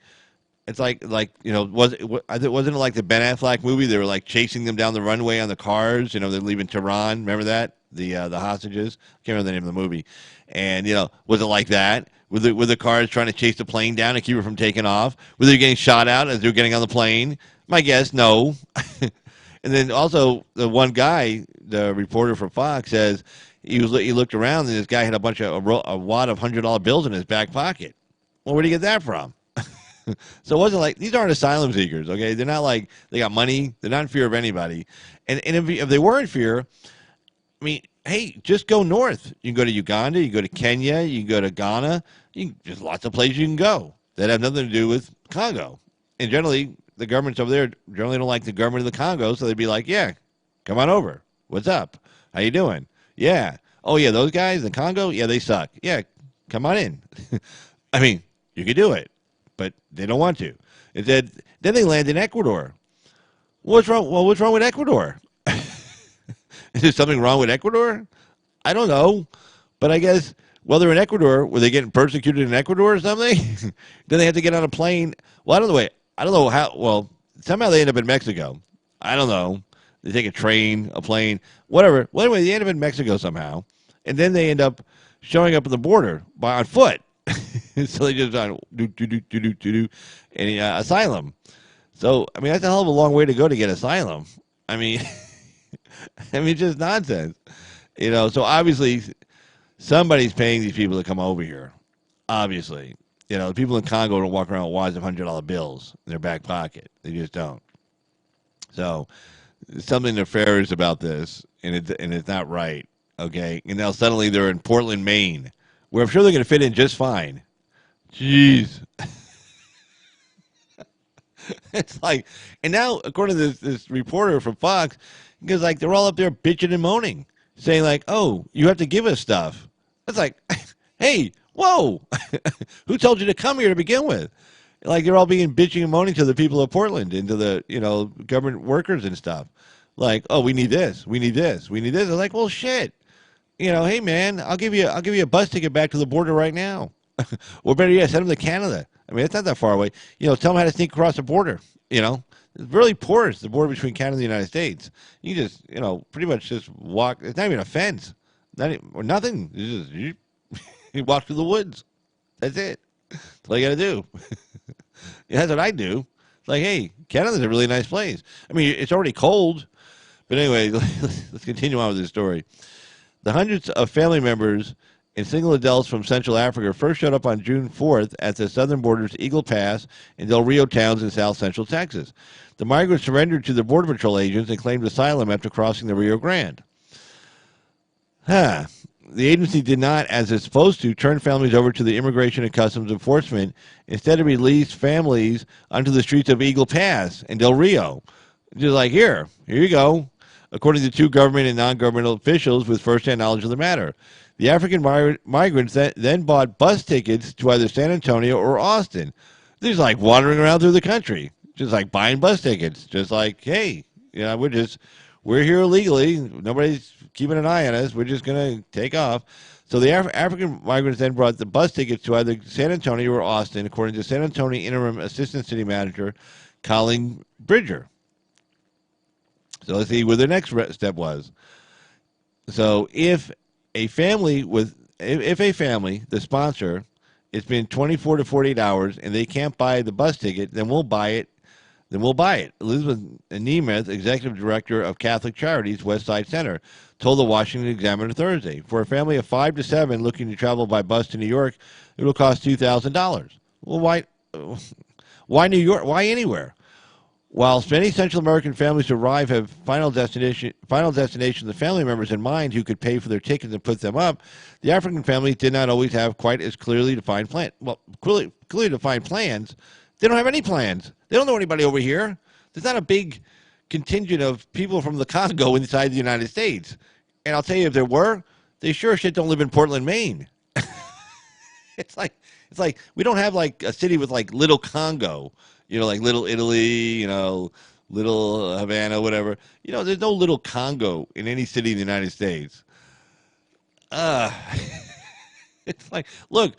It's like wasn't it like the Ben Affleck movie? They were, like, chasing them down the runway on the cars. They're leaving Tehran. Remember that? The hostages? I can't remember the name of the movie. And, was it like that? Were the cars trying to chase the plane down and keep it from taking off? Were they getting shot out as they were getting on the plane? My guess, no. And then also the one guy, the reporter from Fox, says he looked around and this guy had a wad of $100 bills in his back pocket. Well, where'd he get that from? So it wasn't like, these aren't asylum seekers, okay? They're not like they got money. They're not in fear of anybody. And if they were in fear, I mean, hey, just go north. You can go to Uganda, you can go to Kenya, you can go to Ghana. There's lots of places you can go that have nothing to do with Congo. And generally, the governments over there generally don't like the government of the Congo, so they'd be like, yeah, come on over. What's up? How you doing? Yeah. Oh, yeah, those guys in the Congo, yeah, they suck. Yeah, come on in. I mean, you could do it, but they don't want to. Then they land in Ecuador. What's wrong? Well, what's wrong with Ecuador? Is there something wrong with Ecuador? I don't know. But I guess while they're in Ecuador, were they getting persecuted in Ecuador or something? Then they have to get on a plane. Well, I don't know how. Well, somehow they end up in Mexico. I don't know. They take a train, a plane, whatever. Well, anyway, they end up in Mexico somehow. And then they end up showing up at the border on foot. So they just do and asylum. So, I mean, that's a hell of a long way to go to get asylum. I mean, it's just nonsense. So obviously somebody's paying these people to come over here. Obviously. The people in Congo don't walk around with wads of $100 bills in their back pocket. They just don't. So something nefarious about this, and it's not right. Okay? And now suddenly they're in Portland, Maine, where I'm sure they're going to fit in just fine. Jeez. It's like, and now, according to this reporter from Fox, because, like, they're all up there bitching and moaning, saying, like, oh, you have to give us stuff. It's like, hey, whoa, who told you to come here to begin with? Like, they're all being bitching and moaning to the people of Portland and to the, government workers and stuff. Like, oh, we need this, we need this, we need this. I'm like, well, shit. Hey, man, I'll give you a bus ticket back to the border right now. Or better yet, send them to Canada. I mean, it's not that far away. Tell them how to sneak across the border. It's really porous, the border between Canada and the United States. You just, pretty much just walk. It's not even a fence. Or nothing. You walk through the woods. That's it. That's all you got to do. That's what I do. It's like, hey, Canada's a really nice place. I mean, it's already cold. But anyway, let's continue on with this story. The hundreds of family members and single adults from Central Africa first showed up on June 4th at the southern border's Eagle Pass and Del Rio towns in south central Texas. The migrants surrendered to the Border Patrol agents and claimed asylum after crossing the Rio Grande. The agency did not, as it's supposed to, turn families over to the Immigration and Customs Enforcement. Instead, it released families onto the streets of Eagle Pass and Del Rio. Just like, here you go, according to two government and non-governmental officials with first-hand knowledge of the matter. The African migrants then bought bus tickets to either San Antonio or Austin. They're just like wandering around through the country, just like buying bus tickets, just like, hey, we're here illegally. Nobody's keeping an eye on us. We're just going to take off. So the African migrants then brought the bus tickets to either San Antonio or Austin, according to San Antonio Interim Assistant City Manager Colin Bridger. So let's see where the next step was. So if a family, the sponsor, it's been 24 to 48 hours and they can't buy the bus ticket, then we'll buy it. Elizabeth Nemeth, executive director of Catholic Charities West Side Center, told the Washington Examiner Thursday. For a family of 5 to 7 looking to travel by bus to New York, it will cost $2,000. Well, why New York? Why anywhere? While many Central American families who arrive have final destination the family members in mind who could pay for their tickets and put them up, the African families did not always have quite as clearly defined plans. Well, clearly defined plans. They don't have any plans. They don't know anybody over here. There's not a big contingent of people from the Congo inside the United States. And I'll tell you, if there were, they sure shit don't live in Portland, Maine. It's like we don't have like a city with like Little Congo. Like Little Italy, Little Havana, whatever. There's no Little Congo in any city in the United States. It's like, look,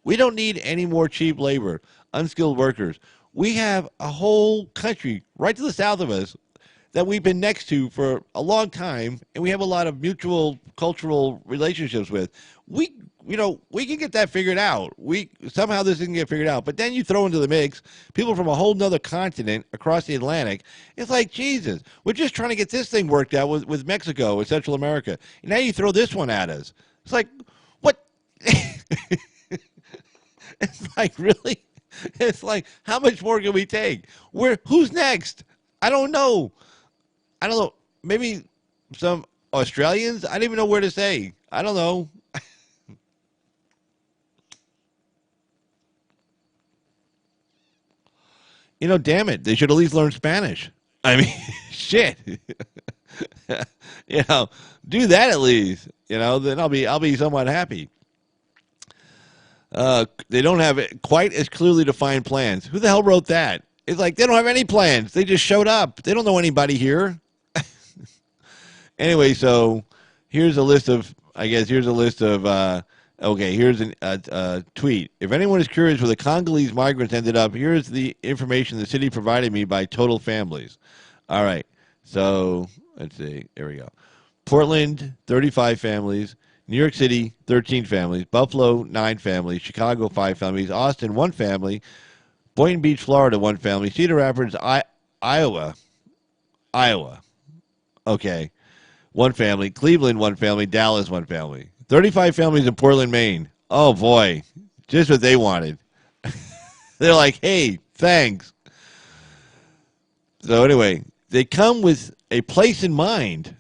we don't need any more cheap labor, unskilled workers. We have a whole country right to the south of us that we've been next to for a long time, and we have a lot of mutual cultural relationships with. We can get that figured out. Somehow this can get figured out. But then you throw into the mix people from a whole nother continent across the Atlantic. It's like, Jesus, we're just trying to get this thing worked out with Mexico and Central America. And now you throw this one at us. It's like, what? It's like, really? It's like, how much more can we take? Who's next? I don't know. Maybe some Australians? I don't even know where to say. I don't know. Damn it. They should at least learn Spanish. I mean, shit. Do that at least. Then I'll be somewhat happy. They don't have quite as clearly defined plans. Who the hell wrote that? It's like they don't have any plans. They just showed up. They don't know anybody here. Anyway, so here's a list of. Okay, here's a tweet. If anyone is curious where the Congolese migrants ended up, here's the information the city provided me by total families. All right, so let's see. There we go. Portland, 35 families. New York City, 13 families. Buffalo, 9 families. Chicago, 5 families. Austin, 1 family. Boynton Beach, Florida, 1 family. Cedar Rapids, Iowa. Okay, 1 family. Cleveland, 1 family. Dallas, 1 family. 35 families in Portland, Maine. Oh, boy. Just what they wanted. They're like, hey, thanks. So anyway, they come with a place in mind.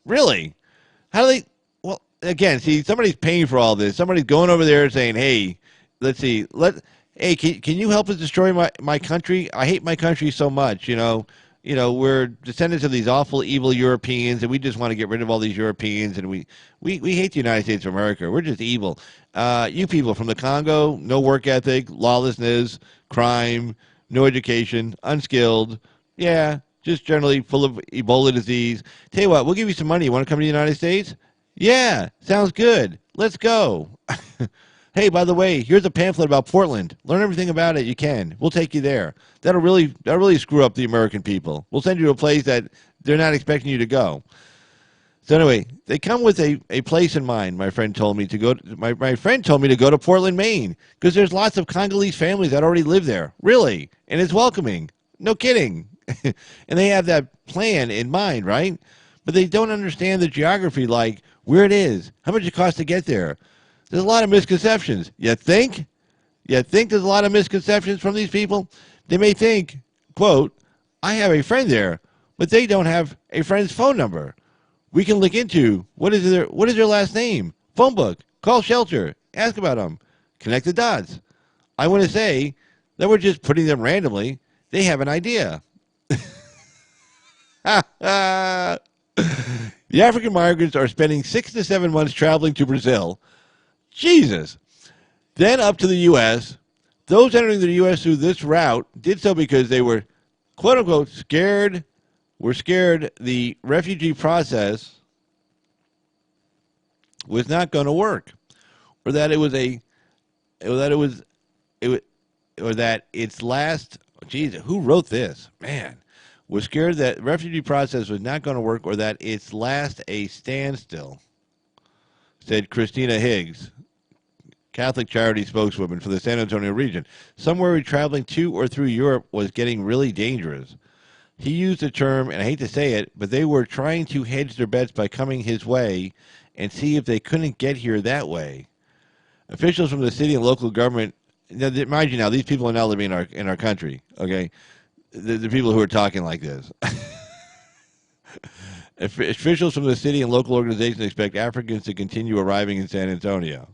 Really? How do they? Well, again, see, somebody's paying for all this. Somebody's going over there saying, hey, let's see. Hey, can you help us destroy my country? I hate my country so much, we're descendants of these awful, evil Europeans, and we just want to get rid of all these Europeans, and we hate the United States of America. We're just evil. You people from the Congo, no work ethic, lawlessness, crime, no education, unskilled, just generally full of Ebola disease. Tell you what, we'll give you some money. You want to come to the United States? Yeah, sounds good. Let's go. Hey, by the way, here's a pamphlet about Portland. Learn everything about it you can. We'll take you there. That'll really screw up the American people. We'll send you to a place that they're not expecting you to go. So anyway, they come with a place in mind. My friend told me to go. My friend told me to go to Portland, Maine, because there's lots of Congolese families that already live there. Really, and it's welcoming. No kidding. And they have that plan in mind, right? But they don't understand the geography. Like, where it is, how much it costs to get there. There's a lot of misconceptions. You think? You think there's a lot of misconceptions from these people? They may think, quote, I have a friend there, but they don't have a friend's phone number. We can look into what is their last name, phone book, call shelter, ask about them, connect the dots. I want to say that we're just putting them randomly. They have an idea. The African migrants are spending 6 to 7 months traveling to Brazil. Jesus. Then up to the U.S. Those entering the U.S. through this route did so because they were, quote unquote, scared the refugee process was not going to work, or that it was or that its last. Jesus, who wrote this? Man, was scared that refugee process was not going to work, or that its last a standstill. Said Christina Higgs, Catholic charity spokeswoman for the San Antonio region. Somewhere traveling to or through Europe was getting really dangerous. He used the term, and I hate to say it, but they were trying to hedge their bets by coming his way and see if they couldn't get here that way. Officials from the city and local government, now, mind you now, these people are now living in our country, okay? The people who are talking like this. Officials from the city and local organizations expect Africans to continue arriving in San Antonio.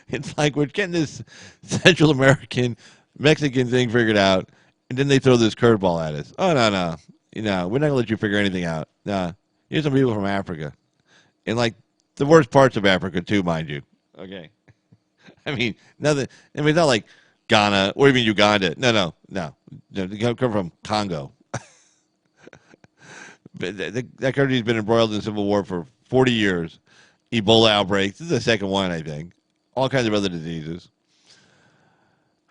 It's like we're getting this Central American, Mexican thing figured out, and then they throw this curveball at us. Oh, no. We're not going to let you figure anything out. No. Here's some people from Africa. And, like, the worst parts of Africa, too, mind you. Okay. I mean, nothing. I mean, it's not like Ghana or even Uganda. No. They come from Congo. But that country's been embroiled in civil war for 40 years. Ebola outbreaks. This is the second one, I think. All kinds of other diseases.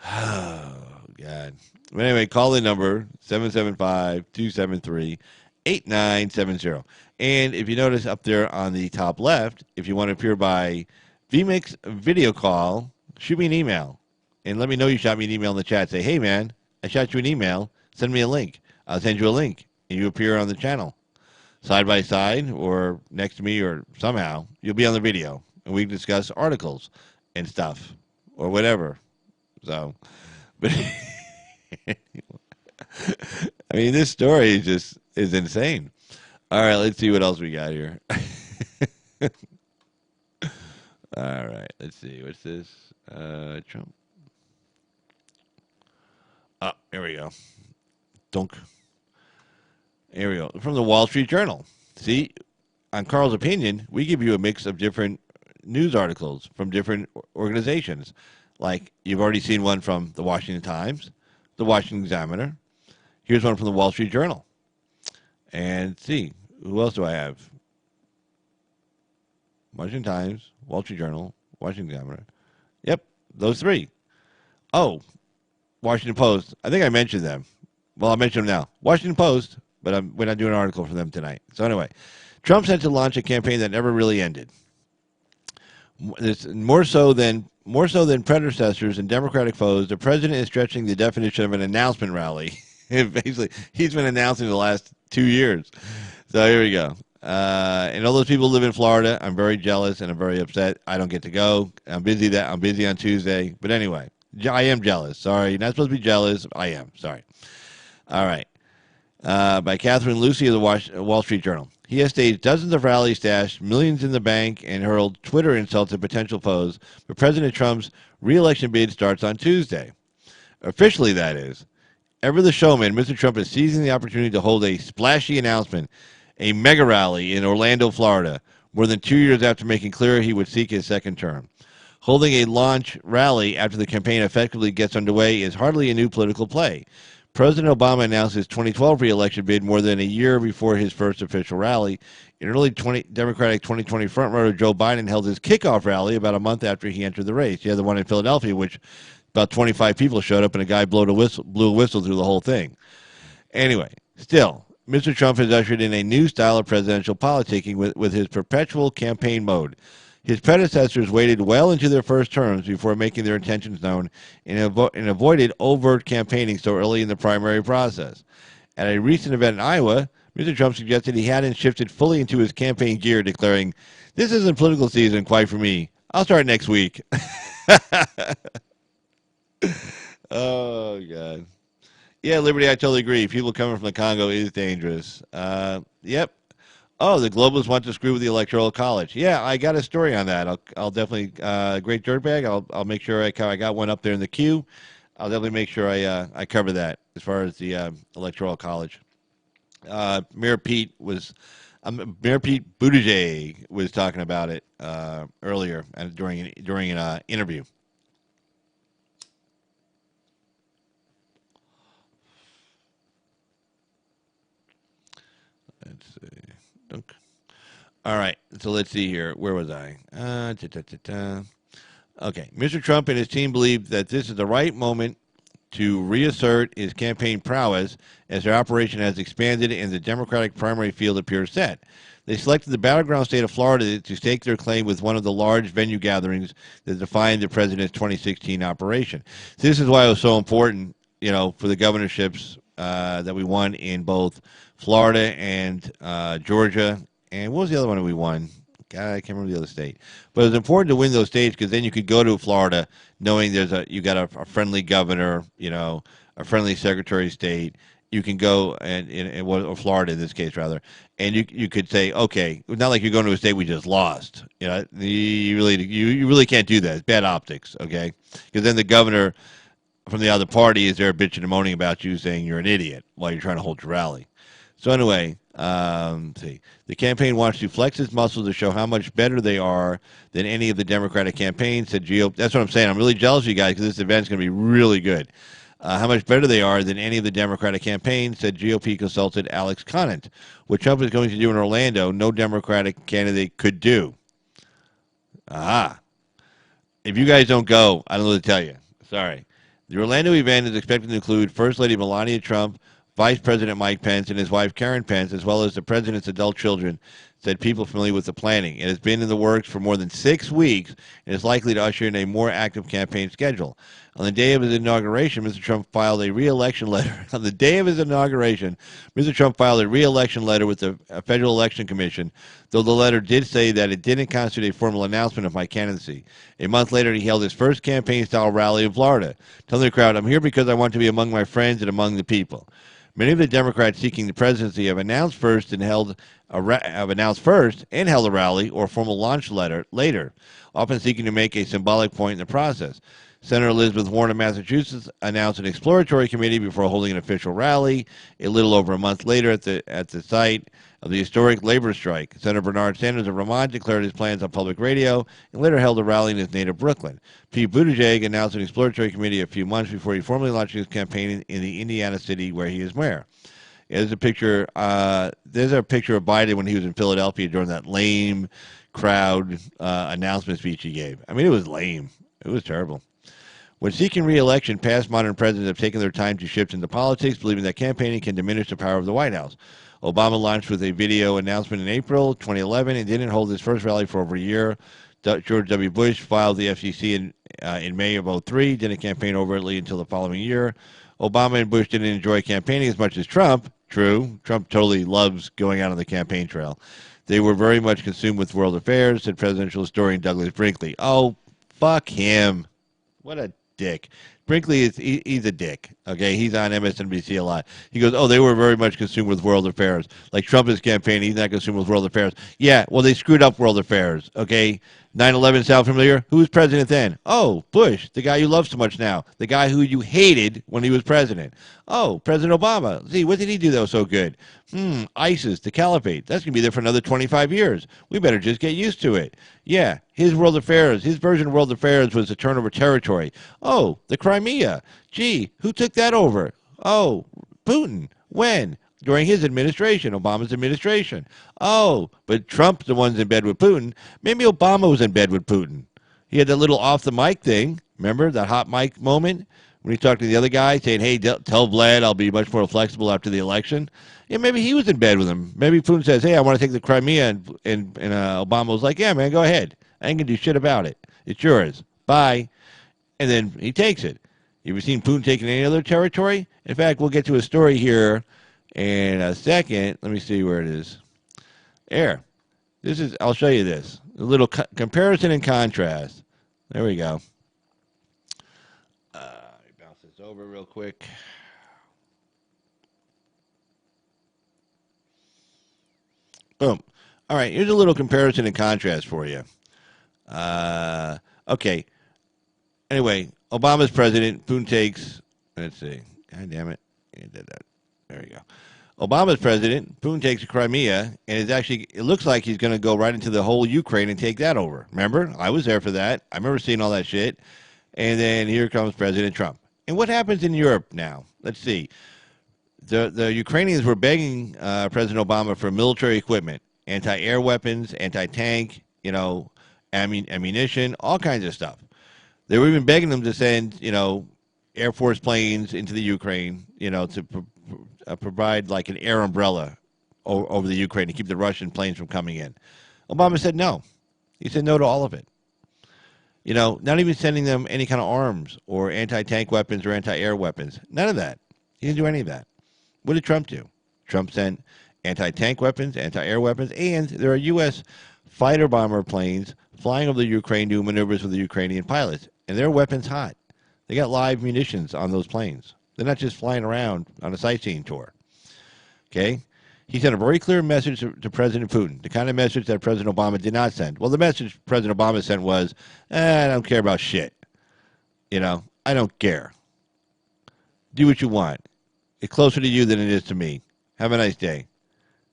Oh, God. But anyway, call the number 775-273-8970. And if you notice up there on the top left, if you want to appear by vMix video call, shoot me an email. And let me know you shot me an email in the chat. Say, hey, man, I shot you an email. Send me a link. I'll send you a link. And you appear on the channel. Side by side or next to me or somehow. You'll be on the video. And we can discuss articles and stuff or whatever. So, but I mean, this story is insane. All right, let's see what else we got here. All right, let's see. What's this? Trump. Oh, here we go. Dunk. Here we go. From the Wall Street Journal. See, on Carl's Opinion, we give you a mix of different news articles from different organizations. Like, you've already seen one from the Washington Times, the Washington Examiner. Here's one from the Wall Street Journal. And see, who else do I have? Washington Times, Wall Street Journal, Washington Examiner. Yep, those three. Oh, Washington Post. I think I mentioned them. Well, I'll mention them now. Washington Post, but we're not doing an article for them tonight. So anyway, Trump set to launch a campaign that never really ended. It's more so than predecessors and Democratic foes, the president is stretching the definition of an announcement rally. Basically, he's been announcing the last 2 years. So here we go. And all those people live in Florida. I'm very jealous and I'm very upset. I don't get to go. I'm busy on Tuesday. But anyway, I am jealous. Sorry, you're not supposed to be jealous. I am. Sorry. All right. By Catherine Lucy of the Wall Street Journal. He has staged dozens of rallies, stashed millions in the bank, and hurled Twitter insults at potential foes. But President Trump's re-election bid starts on Tuesday. Officially, that is. Ever the showman, Mr. Trump is seizing the opportunity to hold a splashy announcement, a mega rally in Orlando, Florida, more than 2 years after making clear he would seek his second term. Holding a launch rally after the campaign effectively gets underway is hardly a new political play. President Obama announced his 2012 re-election bid more than a year before his first official rally. In early Democratic 2020 frontrunner Joe Biden held his kickoff rally about a month after he entered the race. He had the one in Philadelphia, which about 25 people showed up, and a guy blew a whistle through the whole thing. Anyway, still, Mr. Trump has ushered in a new style of presidential politicking with his perpetual campaign mode. His predecessors waited well into their first terms before making their intentions known and avoided overt campaigning so early in the primary process. At a recent event in Iowa, Mr. Trump suggested he hadn't shifted fully into his campaign gear, declaring, "This isn't political season quite for me. I'll start next week." Oh, God. Yeah, Liberty, I totally agree. People coming from the Congo is dangerous. Yep. Oh, the globalists want to screw with the Electoral College. Yeah, I got a story on that. I'll definitely, great dirtbag. I'll make sure I got one up there in the queue. I'll definitely make sure I cover that as far as the Electoral College. Mayor Pete Mayor Pete Buttigieg was talking about it earlier and during an interview. Let's see. Okay. All right, so let's see here. Where was I? Okay, Mr. Trump and his team believe that this is the right moment to reassert his campaign prowess as their operation has expanded and the Democratic primary field appears set. They selected the battleground state of Florida to stake their claim with one of the large venue gatherings that defined the president's 2016 operation. This is why it was so important, for the governorships that we won in both Florida and Georgia. And what was the other one that we won? God, I can't remember the other state. But it was important to win those states because then you could go to Florida knowing you got a friendly governor, a friendly secretary of state. You can go or Florida in this case rather, and you could say, okay, not like you're going to a state we just lost. You really can't do that. It's bad optics, okay? Because then the governor from the other party is there bitching and moaning about you, saying you're an idiot while you're trying to hold your rally. So anyway, see, the campaign wants to flex its muscles to show how much better they are than any of the Democratic campaigns. Said GOP. That's what I'm saying. I'm really jealous of you guys because this event's going to be really good. How much better they are than any of the Democratic campaigns, said GOP consultant Alex Conant. What Trump is going to do in Orlando, no Democratic candidate could do. Aha. If you guys don't go, I don't know what to tell you. Sorry. The Orlando event is expected to include First Lady Melania Trump, Vice President Mike Pence, and his wife Karen Pence, as well as the president's adult children, said people familiar with the planning. It has been in the works for more than 6 weeks and is likely to usher in a more active campaign schedule. On the day of his inauguration, Mr. Trump filed a re-election letter. On the day of his inauguration, Mr. Trump filed a re-election letter with the Federal Election Commission, though the letter did say that it didn't constitute a formal announcement of my candidacy. A month later, he held his first campaign-style rally in Florida, telling the crowd, "I'm here because I want to be among my friends and among the people." Many of the Democrats seeking the presidency have announced first and held a rally or formal launch letter later, often seeking to make a symbolic point in the process. Senator Elizabeth Warren of Massachusetts announced an exploratory committee before holding an official rally a little over a month later at the site of the historic labor strike. Senator Bernard Sanders of Vermont declared his plans on public radio and later held a rally in his native Brooklyn. Pete Buttigieg announced an exploratory committee a few months before he formally launched his campaign in the Indiana city where he is mayor. There's a picture. There's a picture of Biden when he was in Philadelphia during that lame crowd announcement speech he gave. I mean, it was lame. It was terrible. When seeking re-election, past modern presidents have taken their time to shift into politics, believing that campaigning can diminish the power of the White House. Obama launched with a video announcement in April 2011 and didn't hold his first rally for over a year. George W. Bush filed the FCC in May of 2003, didn't campaign overtly until the following year. Obama and Bush didn't enjoy campaigning as much as Trump. True. Trump totally loves going out on the campaign trail. They were very much consumed with world affairs, said presidential historian Douglas Brinkley. Oh, fuck him. What a dick. Brinkley he's a dick. Okay, he's on MSNBC a lot. He goes, "Oh, they were very much consumed with world affairs. Like Trump is campaigning, he's not consumed with world affairs." Yeah, well, they screwed up world affairs. Okay, 9/11 sound familiar? Who was president then? Oh, Bush, the guy you love so much now, the guy who you hated when he was president. Oh, President Obama. See, what did he do that was so good? ISIS, the caliphate. That's gonna be there for another 25 years. We better just get used to it. Yeah, his world affairs, his version of world affairs was the turnover territory. Oh, the Crimea. Gee, who took that over? Oh, Putin. When? During his administration, Obama's administration. Oh, but Trump's the one's in bed with Putin. Maybe Obama was in bed with Putin. He had that little off the mic thing. Remember that hot mic moment when he talked to the other guy saying, "Hey, tell Vlad I'll be much more flexible after the election." Yeah, maybe he was in bed with him. Maybe Putin says, "Hey, I want to take the Crimea," and Obama was like, "Yeah, man, go ahead. I ain't gonna do shit about it. It's yours. Bye." And then he takes it. You ever seen Putin taking any other territory? In fact, we'll get to a story here And a second, let me see where it is. Here, this is. I'll show you this. A little comparison and contrast. There we go. Let me bounce this over real quick. Boom. All right, here's a little comparison and contrast for you. Okay. Anyway, Obama's president. Putin takes. Let's see. God damn it. He did that. There you go. Obama's president. Putin takes Crimea, and it's actually. It looks like he's going to go right into the whole Ukraine and take that over. Remember, I was there for that. I remember seeing all that shit. And then here comes President Trump. And what happens in Europe now? Let's see. The Ukrainians were begging President Obama for military equipment, anti-air weapons, anti-tank, ammunition, all kinds of stuff. They were even begging them to send, Air Force planes into the Ukraine, to provide like an air umbrella over the Ukraine to keep the Russian planes from coming in. Obama said no. He said no to all of it. Not even sending them any kind of arms or anti-tank weapons or anti-air weapons. None of that. He didn't do any of that. What did Trump do? Trump sent anti-tank weapons, anti-air weapons, and there are U.S. fighter bomber planes flying over the Ukraine doing maneuvers with the Ukrainian pilots, and their weapons hot. They got live munitions on those planes. They're not just flying around on a sightseeing tour. Okay? He sent a very clear message to President Putin, the kind of message that President Obama did not send. Well, the message President Obama sent was, I don't care about shit. I don't care. Do what you want. It's closer to you than it is to me. Have a nice day.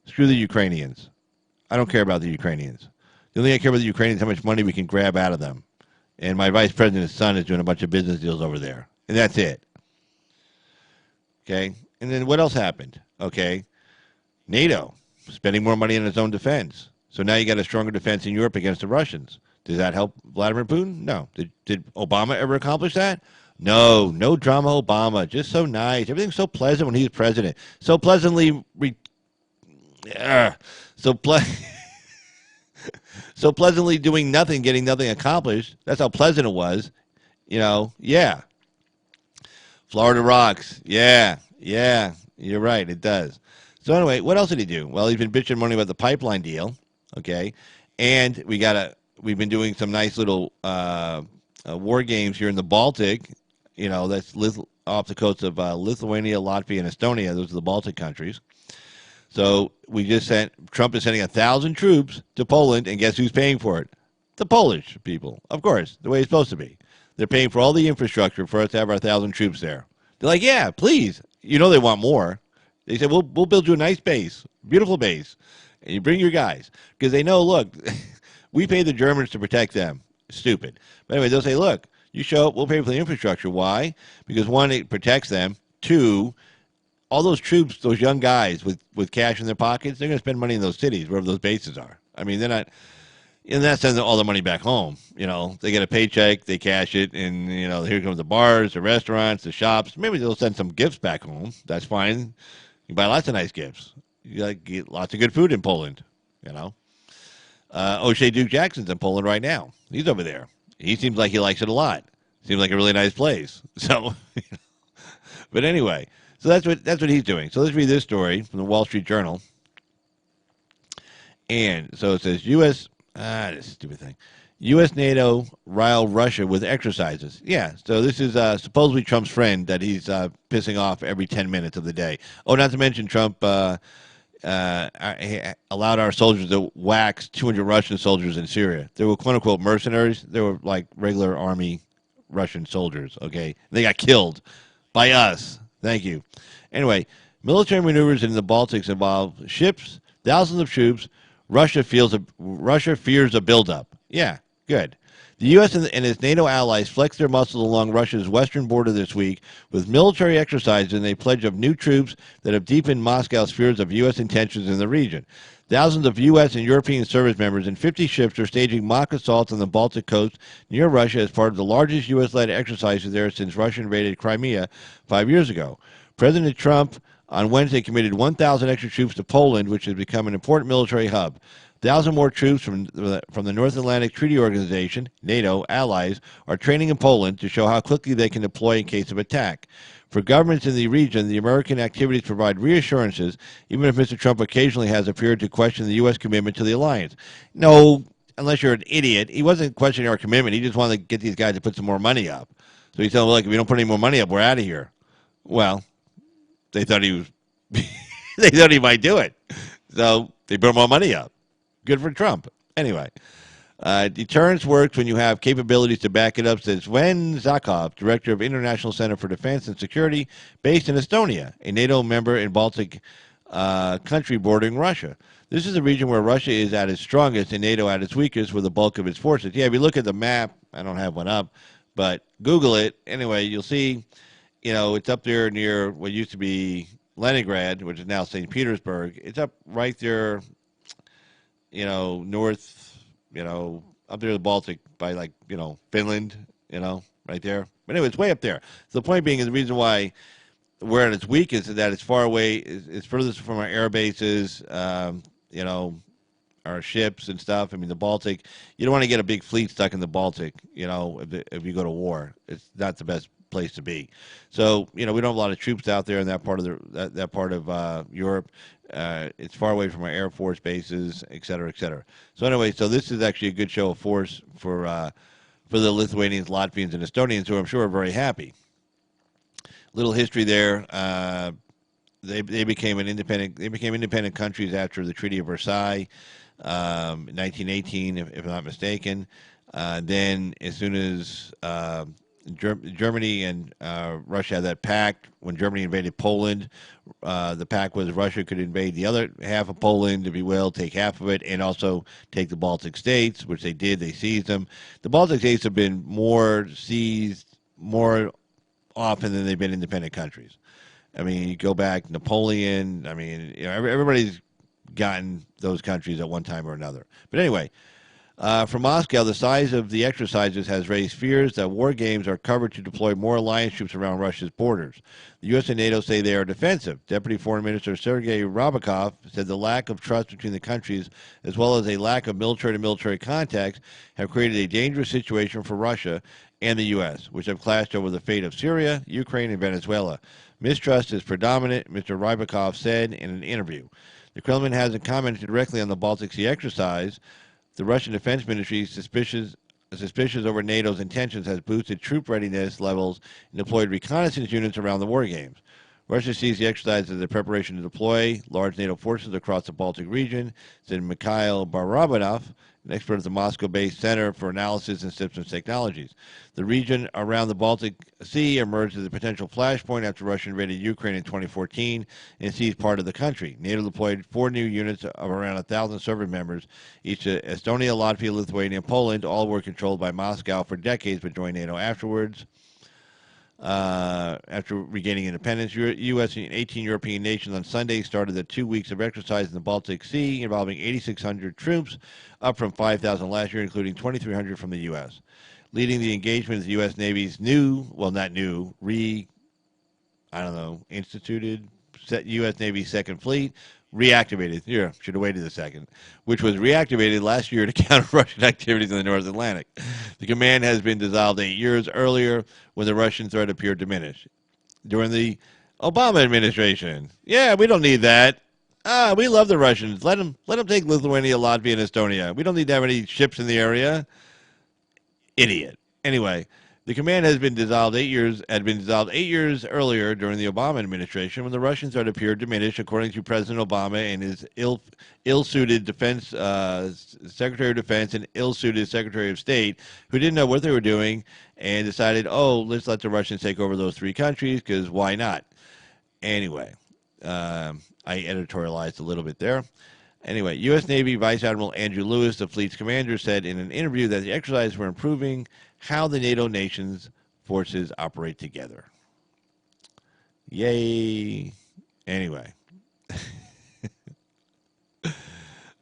Screw the Ukrainians. I don't care about the Ukrainians. The only thing I care about the Ukrainians is how much money we can grab out of them. And my vice president's son is doing a bunch of business deals over there. And that's it. Okay? And then what else happened? Okay? NATO, spending more money on its own defense. So now you got a stronger defense in Europe against the Russians. Does that help Vladimir Putin? No. Did Obama ever accomplish that? No drama Obama. Just so nice. Everything's so pleasant when he's president. So pleasantly, so pleasantly doing nothing, getting nothing accomplished. That's how pleasant it was. Yeah. Florida rocks. Yeah, you're right. It does. So anyway, what else did he do? Well, he's been bitching money about the pipeline deal, okay? And we've been doing some nice little war games here in the Baltic. That's off the coast of Lithuania, Latvia, and Estonia. Those are the Baltic countries. So Trump is sending 1,000 troops to Poland, and guess who's paying for it? The Polish people, of course, the way it's supposed to be. They're paying for all the infrastructure for us to have our 1,000 troops there. They're like, yeah, please. They want more. They said, we'll build you a nice base, beautiful base, and you bring your guys. Because they know, look, we pay the Germans to protect them. Stupid. But anyway, they'll say, look, you show up, we'll pay for the infrastructure. Why? Because one, it protects them. Two, all those troops, those young guys with cash in their pockets, they're going to spend money in those cities, wherever those bases are. I mean, they're not, and that sends all the money back home. They get a paycheck, they cash it, and, here comes the bars, the restaurants, the shops. Maybe they'll send some gifts back home. That's fine. You buy lots of nice gifts. You get lots of good food in Poland, O'Shea Duke Jackson's in Poland right now. He's over there. He seems like he likes it a lot. Seems like a really nice place. So, but anyway, so that's what he's doing. So let's read this story from the Wall Street Journal. And so it says, this stupid thing. U.S. NATO rile Russia with exercises. Yeah, so this is supposedly Trump's friend that he's pissing off every 10 minutes of the day. Oh, not to mention Trump allowed our soldiers to wax 200 Russian soldiers in Syria. They were quote-unquote mercenaries. They were like regular army Russian soldiers, okay? They got killed by us. Thank you. Anyway, military maneuvers in the Baltics involve ships, thousands of troops. Russia fears a buildup. Yeah, good. The U.S. and its NATO allies flexed their muscles along Russia's western border this week with military exercises and a pledge of new troops that have deepened Moscow's fears of U.S. intentions in the region. Thousands of U.S. and European service members and 50 ships are staging mock assaults on the Baltic coast near Russia as part of the largest U.S.-led exercises there since Russia invaded Crimea 5 years ago. President Trump on Wednesday committed 1,000 extra troops to Poland, which has become an important military hub. 1,000 more troops from the North Atlantic Treaty Organization, NATO, allies, are training in Poland to show how quickly they can deploy in case of attack. For governments in the region, the American activities provide reassurances, even if Mr. Trump occasionally has appeared to question the U.S. commitment to the alliance. No, unless you're an idiot. He wasn't questioning our commitment. He just wanted to get these guys to put some more money up. So he's telling them, look, if we don't put any more money up, we're out of here. Well, they thought he was, they thought he might do it. So they put more money up. Good for Trump. Anyway, deterrence works when you have capabilities to back it up, says Sven Zakov, director of International Center for Defense and Security, based in Estonia, a NATO member in Baltic country bordering Russia. This is a region where Russia is at its strongest and NATO at its weakest with the bulk of its forces. Yeah, if you look at the map, I don't have one up, but Google it. Anyway, you'll see, it's up there near what used to be Leningrad, which is now St. Petersburg. It's up right there, north, up there in the Baltic by Finland, right there. But anyway, it's way up there. So the point being is the reason why we're at its weakest is that it's far away, it's furthest from our air bases, our ships and stuff. I mean, the Baltic, you don't want to get a big fleet stuck in the Baltic, if you go to war. It's not the best place to be. So, we don't have a lot of troops out there in that part of that part of Europe. It's far away from our Air Force bases, et cetera, et cetera. So anyway, this is actually a good show of force for the Lithuanians, Latvians, and Estonians, who I'm sure are very happy. Little history there. They became independent countries after the Treaty of Versailles, in 1918, if I'm not mistaken. Then, as soon as Germany and Russia had that pact, when Germany invaded Poland, the pact was Russia could invade the other half of Poland, if you will, take half of it, and also take the Baltic states, which they did. They seized them. The Baltic states have been seized more often than they've been independent countries. I mean, you go back, Napoleon, everybody's gotten those countries at one time or another. But anyway, from Moscow, the size of the exercises has raised fears that war games are covered to deploy more alliance troops around Russia's borders. The U.S. and NATO say they are defensive. Deputy Foreign Minister Sergei Ryabkov said the lack of trust between the countries, as well as a lack of military-to-military contacts, have created a dangerous situation for Russia and the U.S., which have clashed over the fate of Syria, Ukraine, and Venezuela. Mistrust is predominant, Mr. Ryabkov said in an interview. The Kremlin hasn't commented directly on the Baltic Sea exercise. The Russian Defense Ministry, suspicious over NATO's intentions, has boosted troop readiness levels and deployed reconnaissance units around the war games. Russia sees the exercise as a preparation to deploy large NATO forces across the Baltic region, said Mikhail Barabanov, an expert at the Moscow-based Center for Analysis and Systems Technologies. The region around the Baltic Sea emerged as a potential flashpoint after Russia invaded Ukraine in 2014 and seized part of the country. NATO deployed 4 new units of around 1,000 service members, each to Estonia, Latvia, Lithuania, and Poland. All were controlled by Moscow for decades, but joined NATO afterwards. After regaining independence, U.S. and 18 European nations on Sunday started the 2 weeks of exercise in the Baltic Sea involving 8,600 troops, up from 5,000 last year, including 2,300 from the U.S. Leading the engagement is the U.S. Navy's instituted U.S. Navy Second Fleet, reactivated, should have waited a second, which was reactivated last year to counter Russian activities in the North Atlantic. The command has been dissolved 8 years earlier when the Russian threat appeared diminished. During the Obama administration, we don't need that. We love the Russians. Let them take Lithuania, Latvia, and Estonia. We don't need to have any ships in the area. Idiot. Anyway, the command had been dissolved 8 years earlier during the Obama administration when the Russian threat appeared diminished, according to President Obama and his ill-suited defense Secretary of Defense and ill-suited Secretary of State, who didn't know what they were doing and decided, let's let the Russians take over those 3 countries because why not? Anyway, I editorialized a little bit there. Anyway, U.S. Navy Vice Admiral Andrew Lewis, the fleet's commander, said in an interview that the exercises were improving how the NATO nations' forces operate together. Yay. Anyway.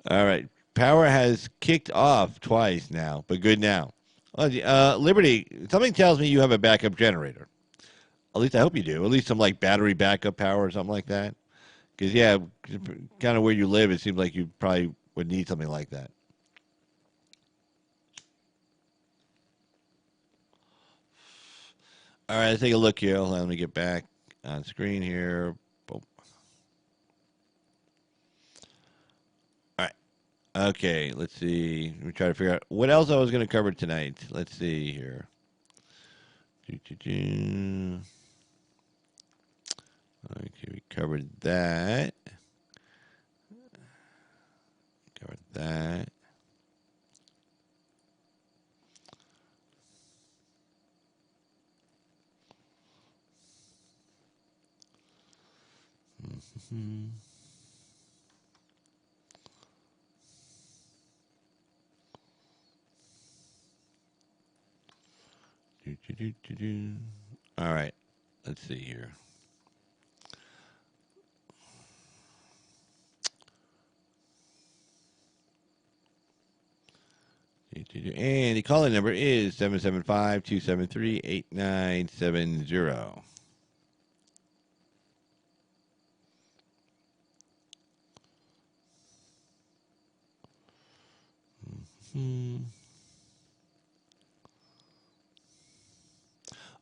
All right. Power has kicked off twice now, but good now. Liberty, something tells me you have a backup generator. At least I hope you do. At least some battery backup power or something like that. Because, kind of where you live, it seems like you probably would need something like that. All right, let's take a look here. Let me get back on screen here. Boom. All right. Okay, let's see. Let me try to figure out what else I was going to cover tonight. Let's see here. Okay, we covered that. Covered that. Mm-hmm. All right, let's see here. And the calling number is 775-273-8970.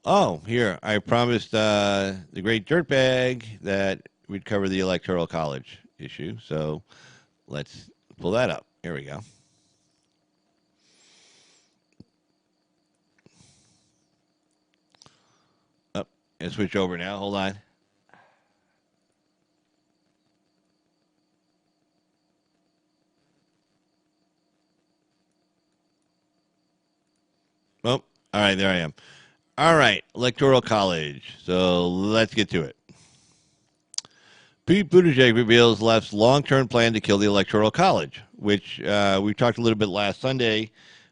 Oh, here, I promised the great dirtbag that we'd cover the Electoral College issue, so let's pull that up. Here we go. Oh, and switch over now. Hold on. Oh, all right, there I am. All right, Electoral College. So let's get to it. Pete Buttigieg reveals left's long-term plan to kill the Electoral College, which we talked a little bit last Sunday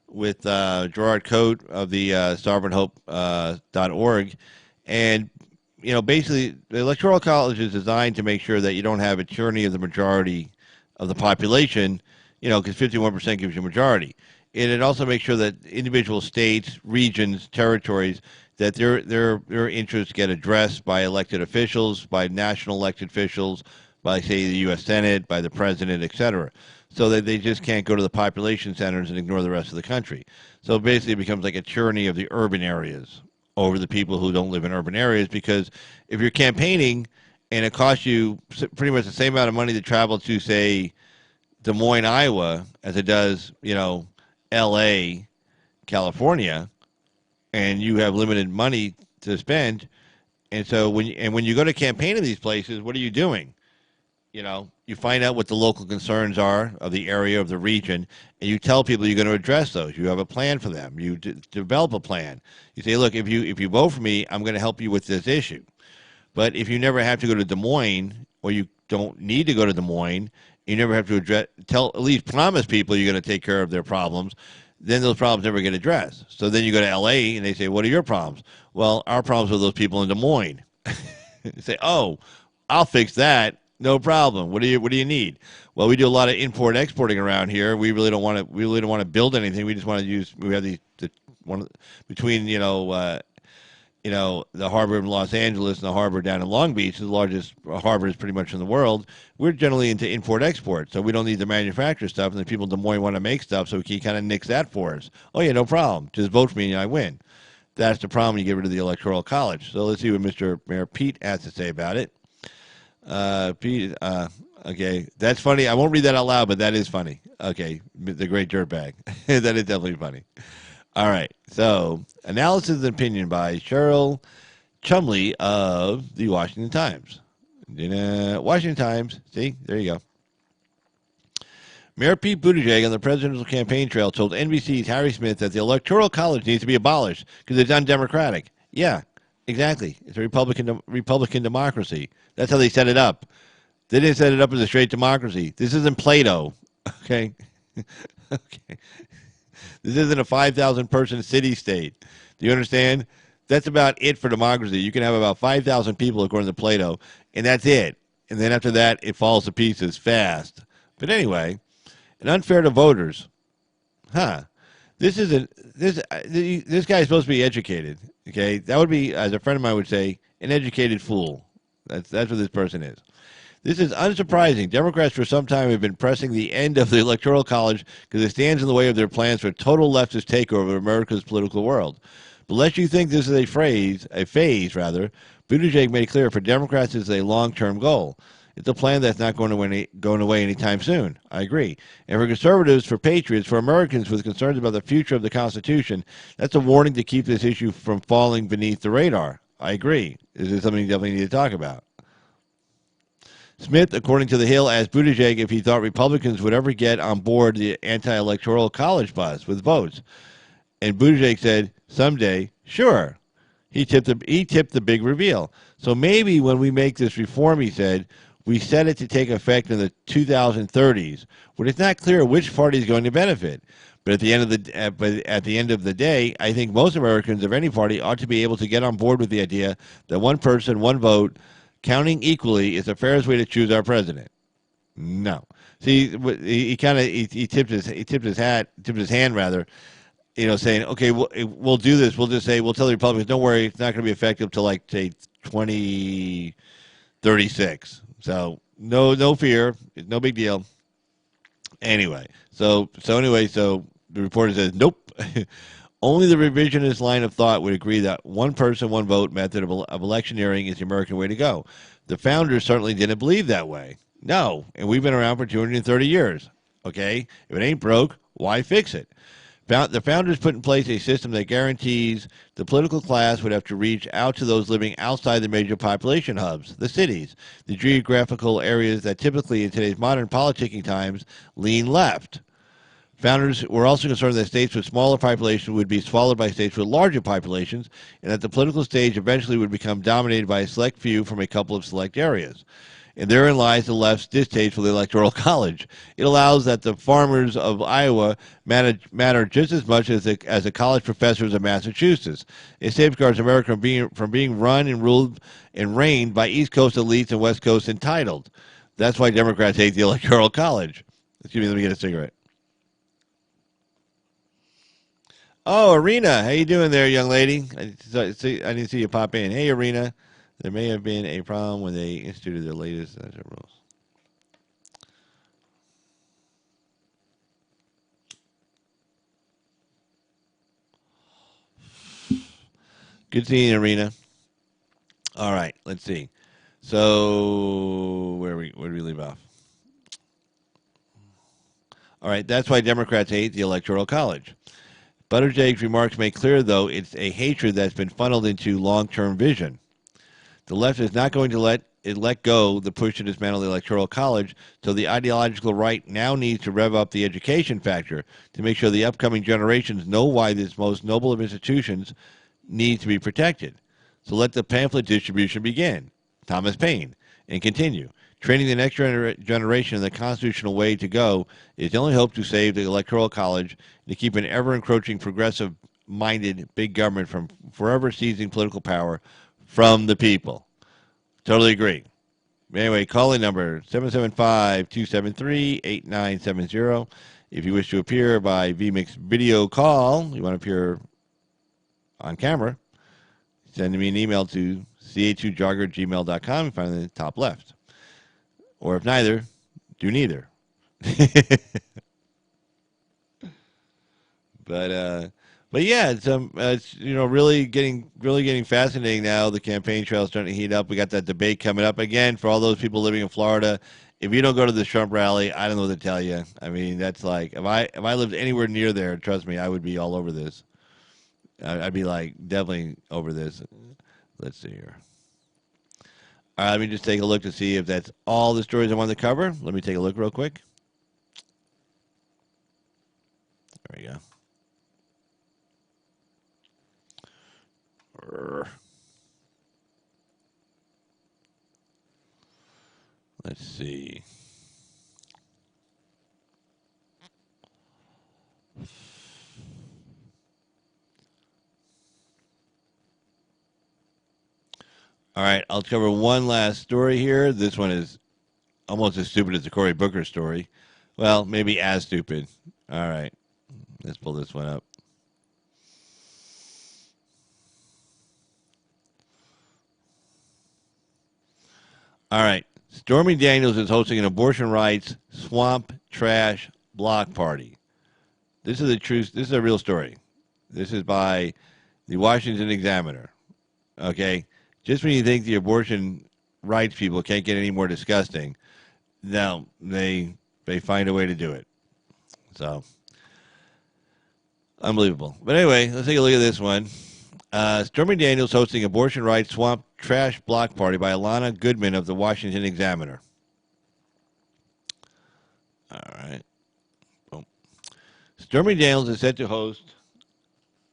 with Gerard Coate of the sovereignhope.org. And, you know, basically, the Electoral College is designed to make sure that you don't have a tyranny of the majority of the population, you know, because 51% gives you a majority. And it also makes sure that individual states, regions, territories, that their interests get addressed by elected officials, by national elected officials, by, say, the U.S. Senate, by the president, et cetera, so that they just can't go to the population centers and ignore the rest of the country. So basically it becomes like a tyranny of the urban areas over the people who don't live in urban areas, because if you're campaigning and it costs you pretty much the same amount of money to travel to, say, Des Moines, Iowa, as it does, you know, L.A., California, and you have limited money to spend, and so when you go to campaign in these places, what are you doing? You know, you find out what the local concerns are of the area, of the region, and you tell people you're going to address those. You have a plan for them. You develop a plan. You say, look, if you vote for me, I'm going to help you with this issue. But if you never have to go to Des Moines, or you don't need to go to Des Moines, you never have to at least promise people you're going to take care of their problems, then those problems never get addressed. So then you go to L.A. and they say, what are your problems? Well, our problems are those people in Des Moines. You say, oh, I'll fix that. No problem. What do you need? Well, we do a lot of import exporting around here. We really don't want to build anything. We just want to use. We have between the harbor in Los Angeles and the harbor down in Long Beach, the largest harbors pretty much in the world. We're generally into import-export, so we don't need to manufacture stuff, and the people in Des Moines want to make stuff, so we can kind of nix that for us. Oh, yeah, no problem. Just vote for me and I win. That's the problem when you get rid of the Electoral College. So let's see what Mr. Mayor Pete has to say about it. Pete, okay, that's funny. I won't read that out loud, but that is funny. Okay, the great dirtbag. That is definitely funny. All right, so analysis and opinion by Cheryl Chumley of the Washington Times. Washington Times, see, there you go. Mayor Pete Buttigieg on the presidential campaign trail told NBC's Harry Smith that the Electoral College needs to be abolished because it's undemocratic. Yeah, exactly. It's a Republican democracy. That's how they set it up. They didn't set it up as a straight democracy. This isn't Plato, okay? Okay. This isn't a 5,000-person city-state. Do you understand? That's about it for democracy. You can have about 5,000 people, according to Plato, and that's it. And then after that, it falls to pieces fast. But anyway, and unfair to voters. This guy is supposed to be educated. Okay, that would be, as a friend of mine would say, an educated fool. That's what this person is. This is unsurprising. Democrats for some time have been pressing the end of the Electoral College because it stands in the way of their plans for a total leftist takeover of America's political world. But lest you think this is a phase rather, Buttigieg made clear for Democrats it's a long-term goal. It's a plan that's not going away anytime soon. I agree. And for conservatives, for patriots, for Americans with concerns about the future of the Constitution, that's a warning to keep this issue from falling beneath the radar. I agree. This is something you definitely need to talk about. Smith, according to The Hill, asked Buttigieg if he thought Republicans would ever get on board the anti-electoral college bus with votes. And Buttigieg said, someday, sure. He tipped the big reveal. So maybe when we make this reform, he said, we set it to take effect in the 2030s, when it's not clear which party is going to benefit. But at the end of the day, I think most Americans of any party ought to be able to get on board with the idea that one person, one vote, counting equally is the fairest way to choose our president. No. See, he tipped his hand rather, saying, okay, we'll do this. We'll just say, we'll tell the Republicans, don't worry, it's not going to be effective till like say 2036. So no fear, no big deal. Anyway, so the reporter says, nope. Only the revisionist line of thought would agree that one person, one vote method of electioneering is the American way to go. The founders certainly didn't believe that way. No, and we've been around for 230 years. Okay? If it ain't broke, why fix it? The founders put in place a system that guarantees the political class would have to reach out to those living outside the major population hubs, the cities, the geographical areas that typically in today's modern politicking times lean left. Founders were also concerned that states with smaller populations would be swallowed by states with larger populations, and that the political stage eventually would become dominated by a select few from a couple of select areas. And therein lies the left's distaste for the Electoral College. It allows that the farmers of Iowa matter just as much as the college professors of Massachusetts. It safeguards America from being run and ruled and reigned by East Coast elites and West Coast entitled. That's why Democrats hate the Electoral College. Excuse me, let me get a cigarette. Oh, Arena, how you doing there, young lady? I didn't see you pop in. Hey, Arena. There may have been a problem when they instituted their latest rules. Good seeing you, Arena. All right, let's see. So where did we leave off? All right, that's why Democrats hate the Electoral College. Buttigieg's remarks make clear, though, it's a hatred that's been funneled into long-term vision. The left is not going to let go the push to dismantle the Electoral College, so the ideological right now needs to rev up the education factor to make sure the upcoming generations know why this most noble of institutions needs to be protected. So let the pamphlet distribution begin. Thomas Paine. And continue. Training the next generation in the constitutional way to go is the only hope to save the Electoral College and to keep an ever-encroaching progressive-minded big government from forever seizing political power from the people. Totally agree. Anyway, calling number 775-273-8970. If you wish to appear by VMix video call, you want to appear on camera, send me an email to ca2jogger@gmail.com and find it in the top left. Or if neither, do neither. But yeah, it's really getting fascinating now. The campaign trail is starting to heat up. We got that debate coming up again for all those people living in Florida. If you don't go to the Trump rally, I don't know what to tell you. I mean, that's like if I lived anywhere near there, trust me, I would be all over this. I'd be like definitely over this. Let's see here. All right, let me just take a look to see if that's all the stories I wanted to cover. Let me take a look real quick. There we go. Let's see. All right, I'll cover one last story here. This one is almost as stupid as the Cory Booker story. Well, maybe as stupid. All right, let's pull this one up. All right, Stormy Daniels is hosting an abortion rights swamp trash block party. This is the truth. This is a real story. This is by the Washington Examiner. Okay? Just when you think the abortion rights people can't get any more disgusting, no, they find a way to do it. So, unbelievable. But anyway, let's take a look at this one. Stormy Daniels hosting abortion rights swamp trash block party by Alana Goodman of the Washington Examiner. All right. Boom. Stormy Daniels is set to host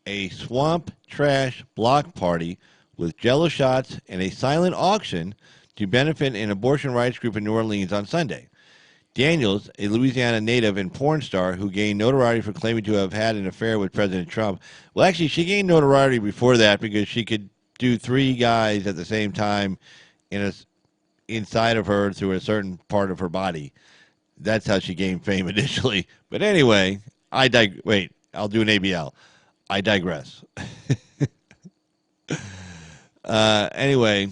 a swamp trash block party with Jello shots and a silent auction to benefit an abortion rights group in New Orleans on Sunday. Daniels, a Louisiana native and porn star who gained notoriety for claiming to have had an affair with President Trump. Well, actually, she gained notoriety before that because she could do 3 guys at the same time inside of her through a certain part of her body. That's how she gained fame initially. But anyway, I'll do an ABL. I digress. Anyway,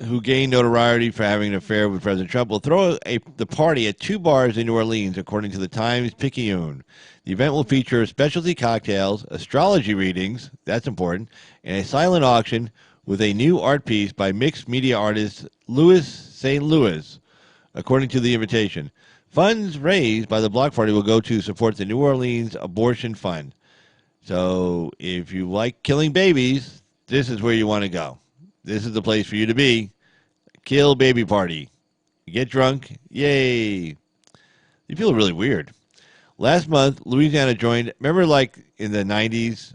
who gained notoriety for having an affair with President Trump, will throw the party at 2 bars in New Orleans, according to the Times-Picayune. The event will feature specialty cocktails, astrology readings, that's important, and a silent auction with a new art piece by mixed media artist Louis St. Louis, according to the invitation. Funds raised by the block party will go to support the New Orleans Abortion Fund. So if you like killing babies, this is where you want to go. This is the place for you to be. Kill baby party. Get drunk. Yay. You feel really weird. Last month, Louisiana joined, remember like in the 90s,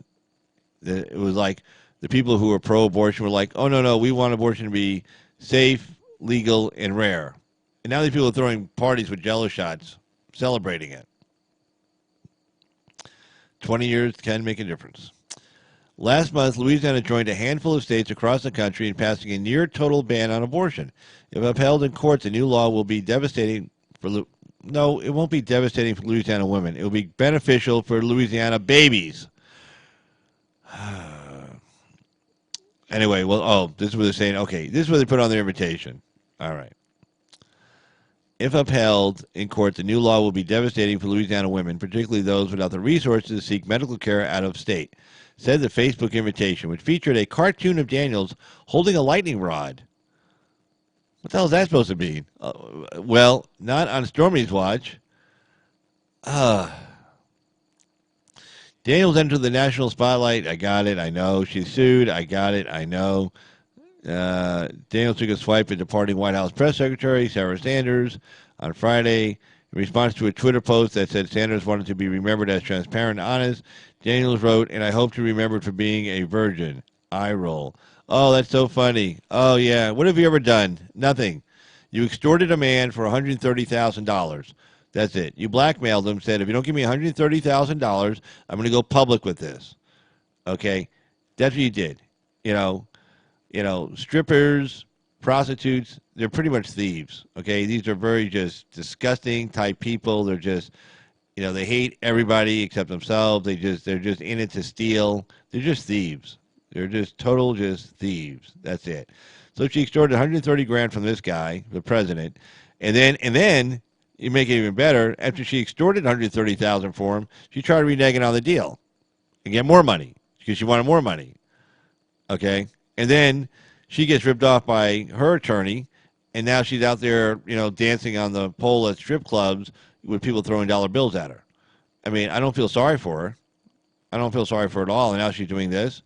it was like the people who were pro-abortion were like, oh, no, we want abortion to be safe, legal, and rare. And now these people are throwing parties with Jello shots, celebrating it. 20 years can make a difference. Last month, Louisiana joined a handful of states across the country in passing a near-total ban on abortion. If upheld in court, the new law will be devastating for... No, it won't be devastating for Louisiana women. It will be beneficial for Louisiana babies. Anyway, this is what they're saying. Okay, this is what they put on their invitation. All right. If upheld in court, the new law will be devastating for Louisiana women, particularly those without the resources to seek medical care out of state, said the Facebook invitation, which featured a cartoon of Daniels holding a lightning rod. What the hell is that supposed to mean? Well, not on Stormy's watch. Daniels entered the national spotlight. I got it. I know. She sued. I got it. I know. Daniels took a swipe at departing White House press secretary Sarah Sanders on Friday in response to a Twitter post that said Sanders wanted to be remembered as transparent and honest. Daniels wrote, "And I hope to be remembered for being a virgin." Eye roll. Oh, that's so funny. Oh, yeah. What have you ever done? Nothing. You extorted a man for $130,000. That's it. You blackmailed him, said, if you don't give me $130,000, I'm going to go public with this. Okay? That's what you did. You know, strippers, prostitutes, they're pretty much thieves. Okay? These are very just disgusting type people. They're just, they hate everybody except themselves. They're just in it to steal. They're just thieves. They're just thieves. That's it. So she extorted $130,000 from this guy, the president, and then you make it even better. After she extorted $130,000 for him, she tried reneging on the deal and get more money because she wanted more money. Okay, and then she gets ripped off by her attorney, and now she's out there, dancing on the pole at strip clubs with people throwing dollar bills at her. I mean, I don't feel sorry for her. I don't feel sorry for her at all. And now she's doing this.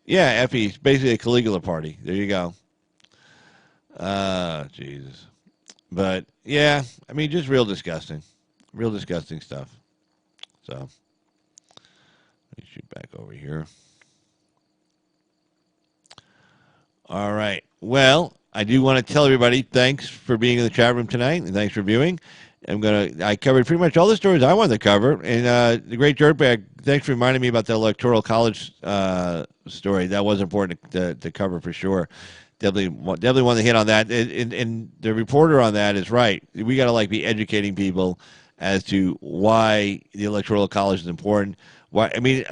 Yeah, F.B.I. basically a Caligula party. There you go. Jesus. But, yeah, I mean, just real disgusting. Real disgusting stuff. So, let me shoot back over here. All right. Well, I do want to tell everybody thanks for being in the chat room tonight, and thanks for viewing. I covered pretty much all the stories I wanted to cover. And the great dirtbag, thanks for reminding me about the Electoral College story. That was important to cover for sure. Definitely want to hit on that. And the reporter on that is right. We got to be educating people as to why the Electoral College is important. Why? I mean,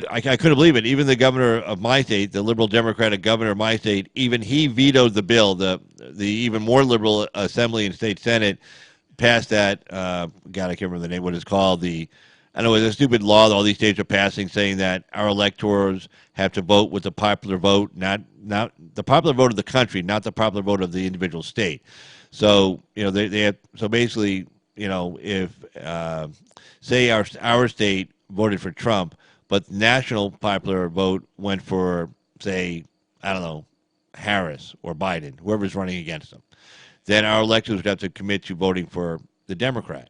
I couldn't believe it. Even the governor of my state, the liberal Democratic governor of my state, even he vetoed the bill. The even more liberal Assembly and State Senate passed that. God, I can't remember the name. What it's called? I know it's a stupid law that all these states are passing, saying that our electors have to vote with the popular vote, not the popular vote of the country, not the popular vote of the individual state. So they have, so basically if say our state voted for Trump, but national popular vote went for, say, I don't know, Harris or Biden, whoever's running against them, then our electors would have to commit to voting for the Democrat.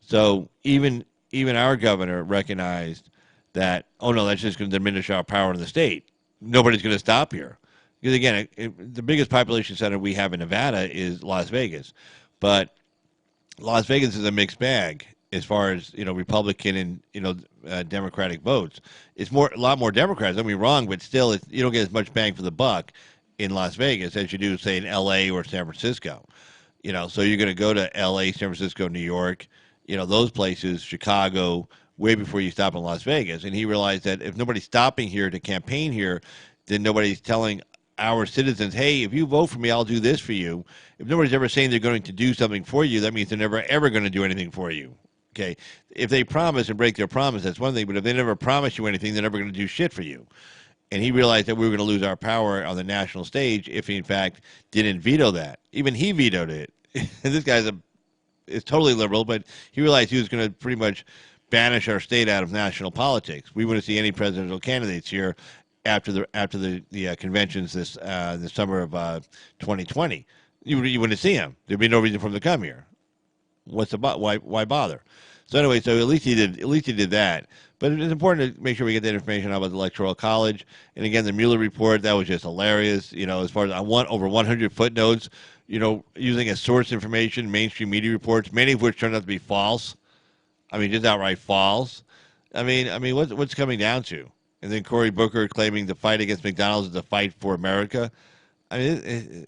So even our governor recognized that, oh no, that's just going to diminish our power in the state. Nobody's going to stop here. Because again, the biggest population center we have in Nevada is Las Vegas. But Las Vegas is a mixed bag as far as Republican and Democratic votes. It's a lot more Democrats. Don't be wrong, but still, you don't get as much bang for the buck in Las Vegas as you do, say, in L.A. or San Francisco. So you're going to go to L.A., San Francisco, New York, those places, Chicago, way before you stop in Las Vegas. And he realized that if nobody's stopping here to campaign here, then nobody's telling our citizens, hey, if you vote for me, I'll do this for you. If nobody's ever saying they're going to do something for you, that means they're never, ever going to do anything for you. Okay, if they promise and break their promise, that's one thing. But if they never promise you anything, they're never going to do shit for you. And he realized that we were going to lose our power on the national stage if he, in fact, didn't veto that. Even he vetoed it. And this guy's is totally liberal, but he realized he was going to pretty much banish our state out of national politics. We wouldn't see any presidential candidates here after the conventions this summer of 2020. You wouldn't see him. There'd be no reason for him to come here. Why bother? So anyway, so at least he did that. But it's important to make sure we get that information out about the Electoral College. And again, the Mueller report, that was just hilarious. As far as I want over 100 footnotes, using as source information, mainstream media reports, many of which turned out to be false. I mean, just outright false. I mean, what's coming down to? And then Cory Booker claiming the fight against McDonald's is a fight for America. I mean,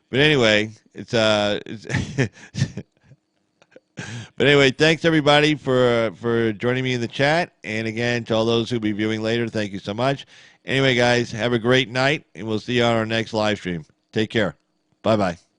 but anyway, it's But anyway, thanks everybody for joining me in the chat. And again, to all those who'll be viewing later, thank you so much. Anyway, guys, have a great night, and we'll see you on our next live stream. Take care. Bye-bye.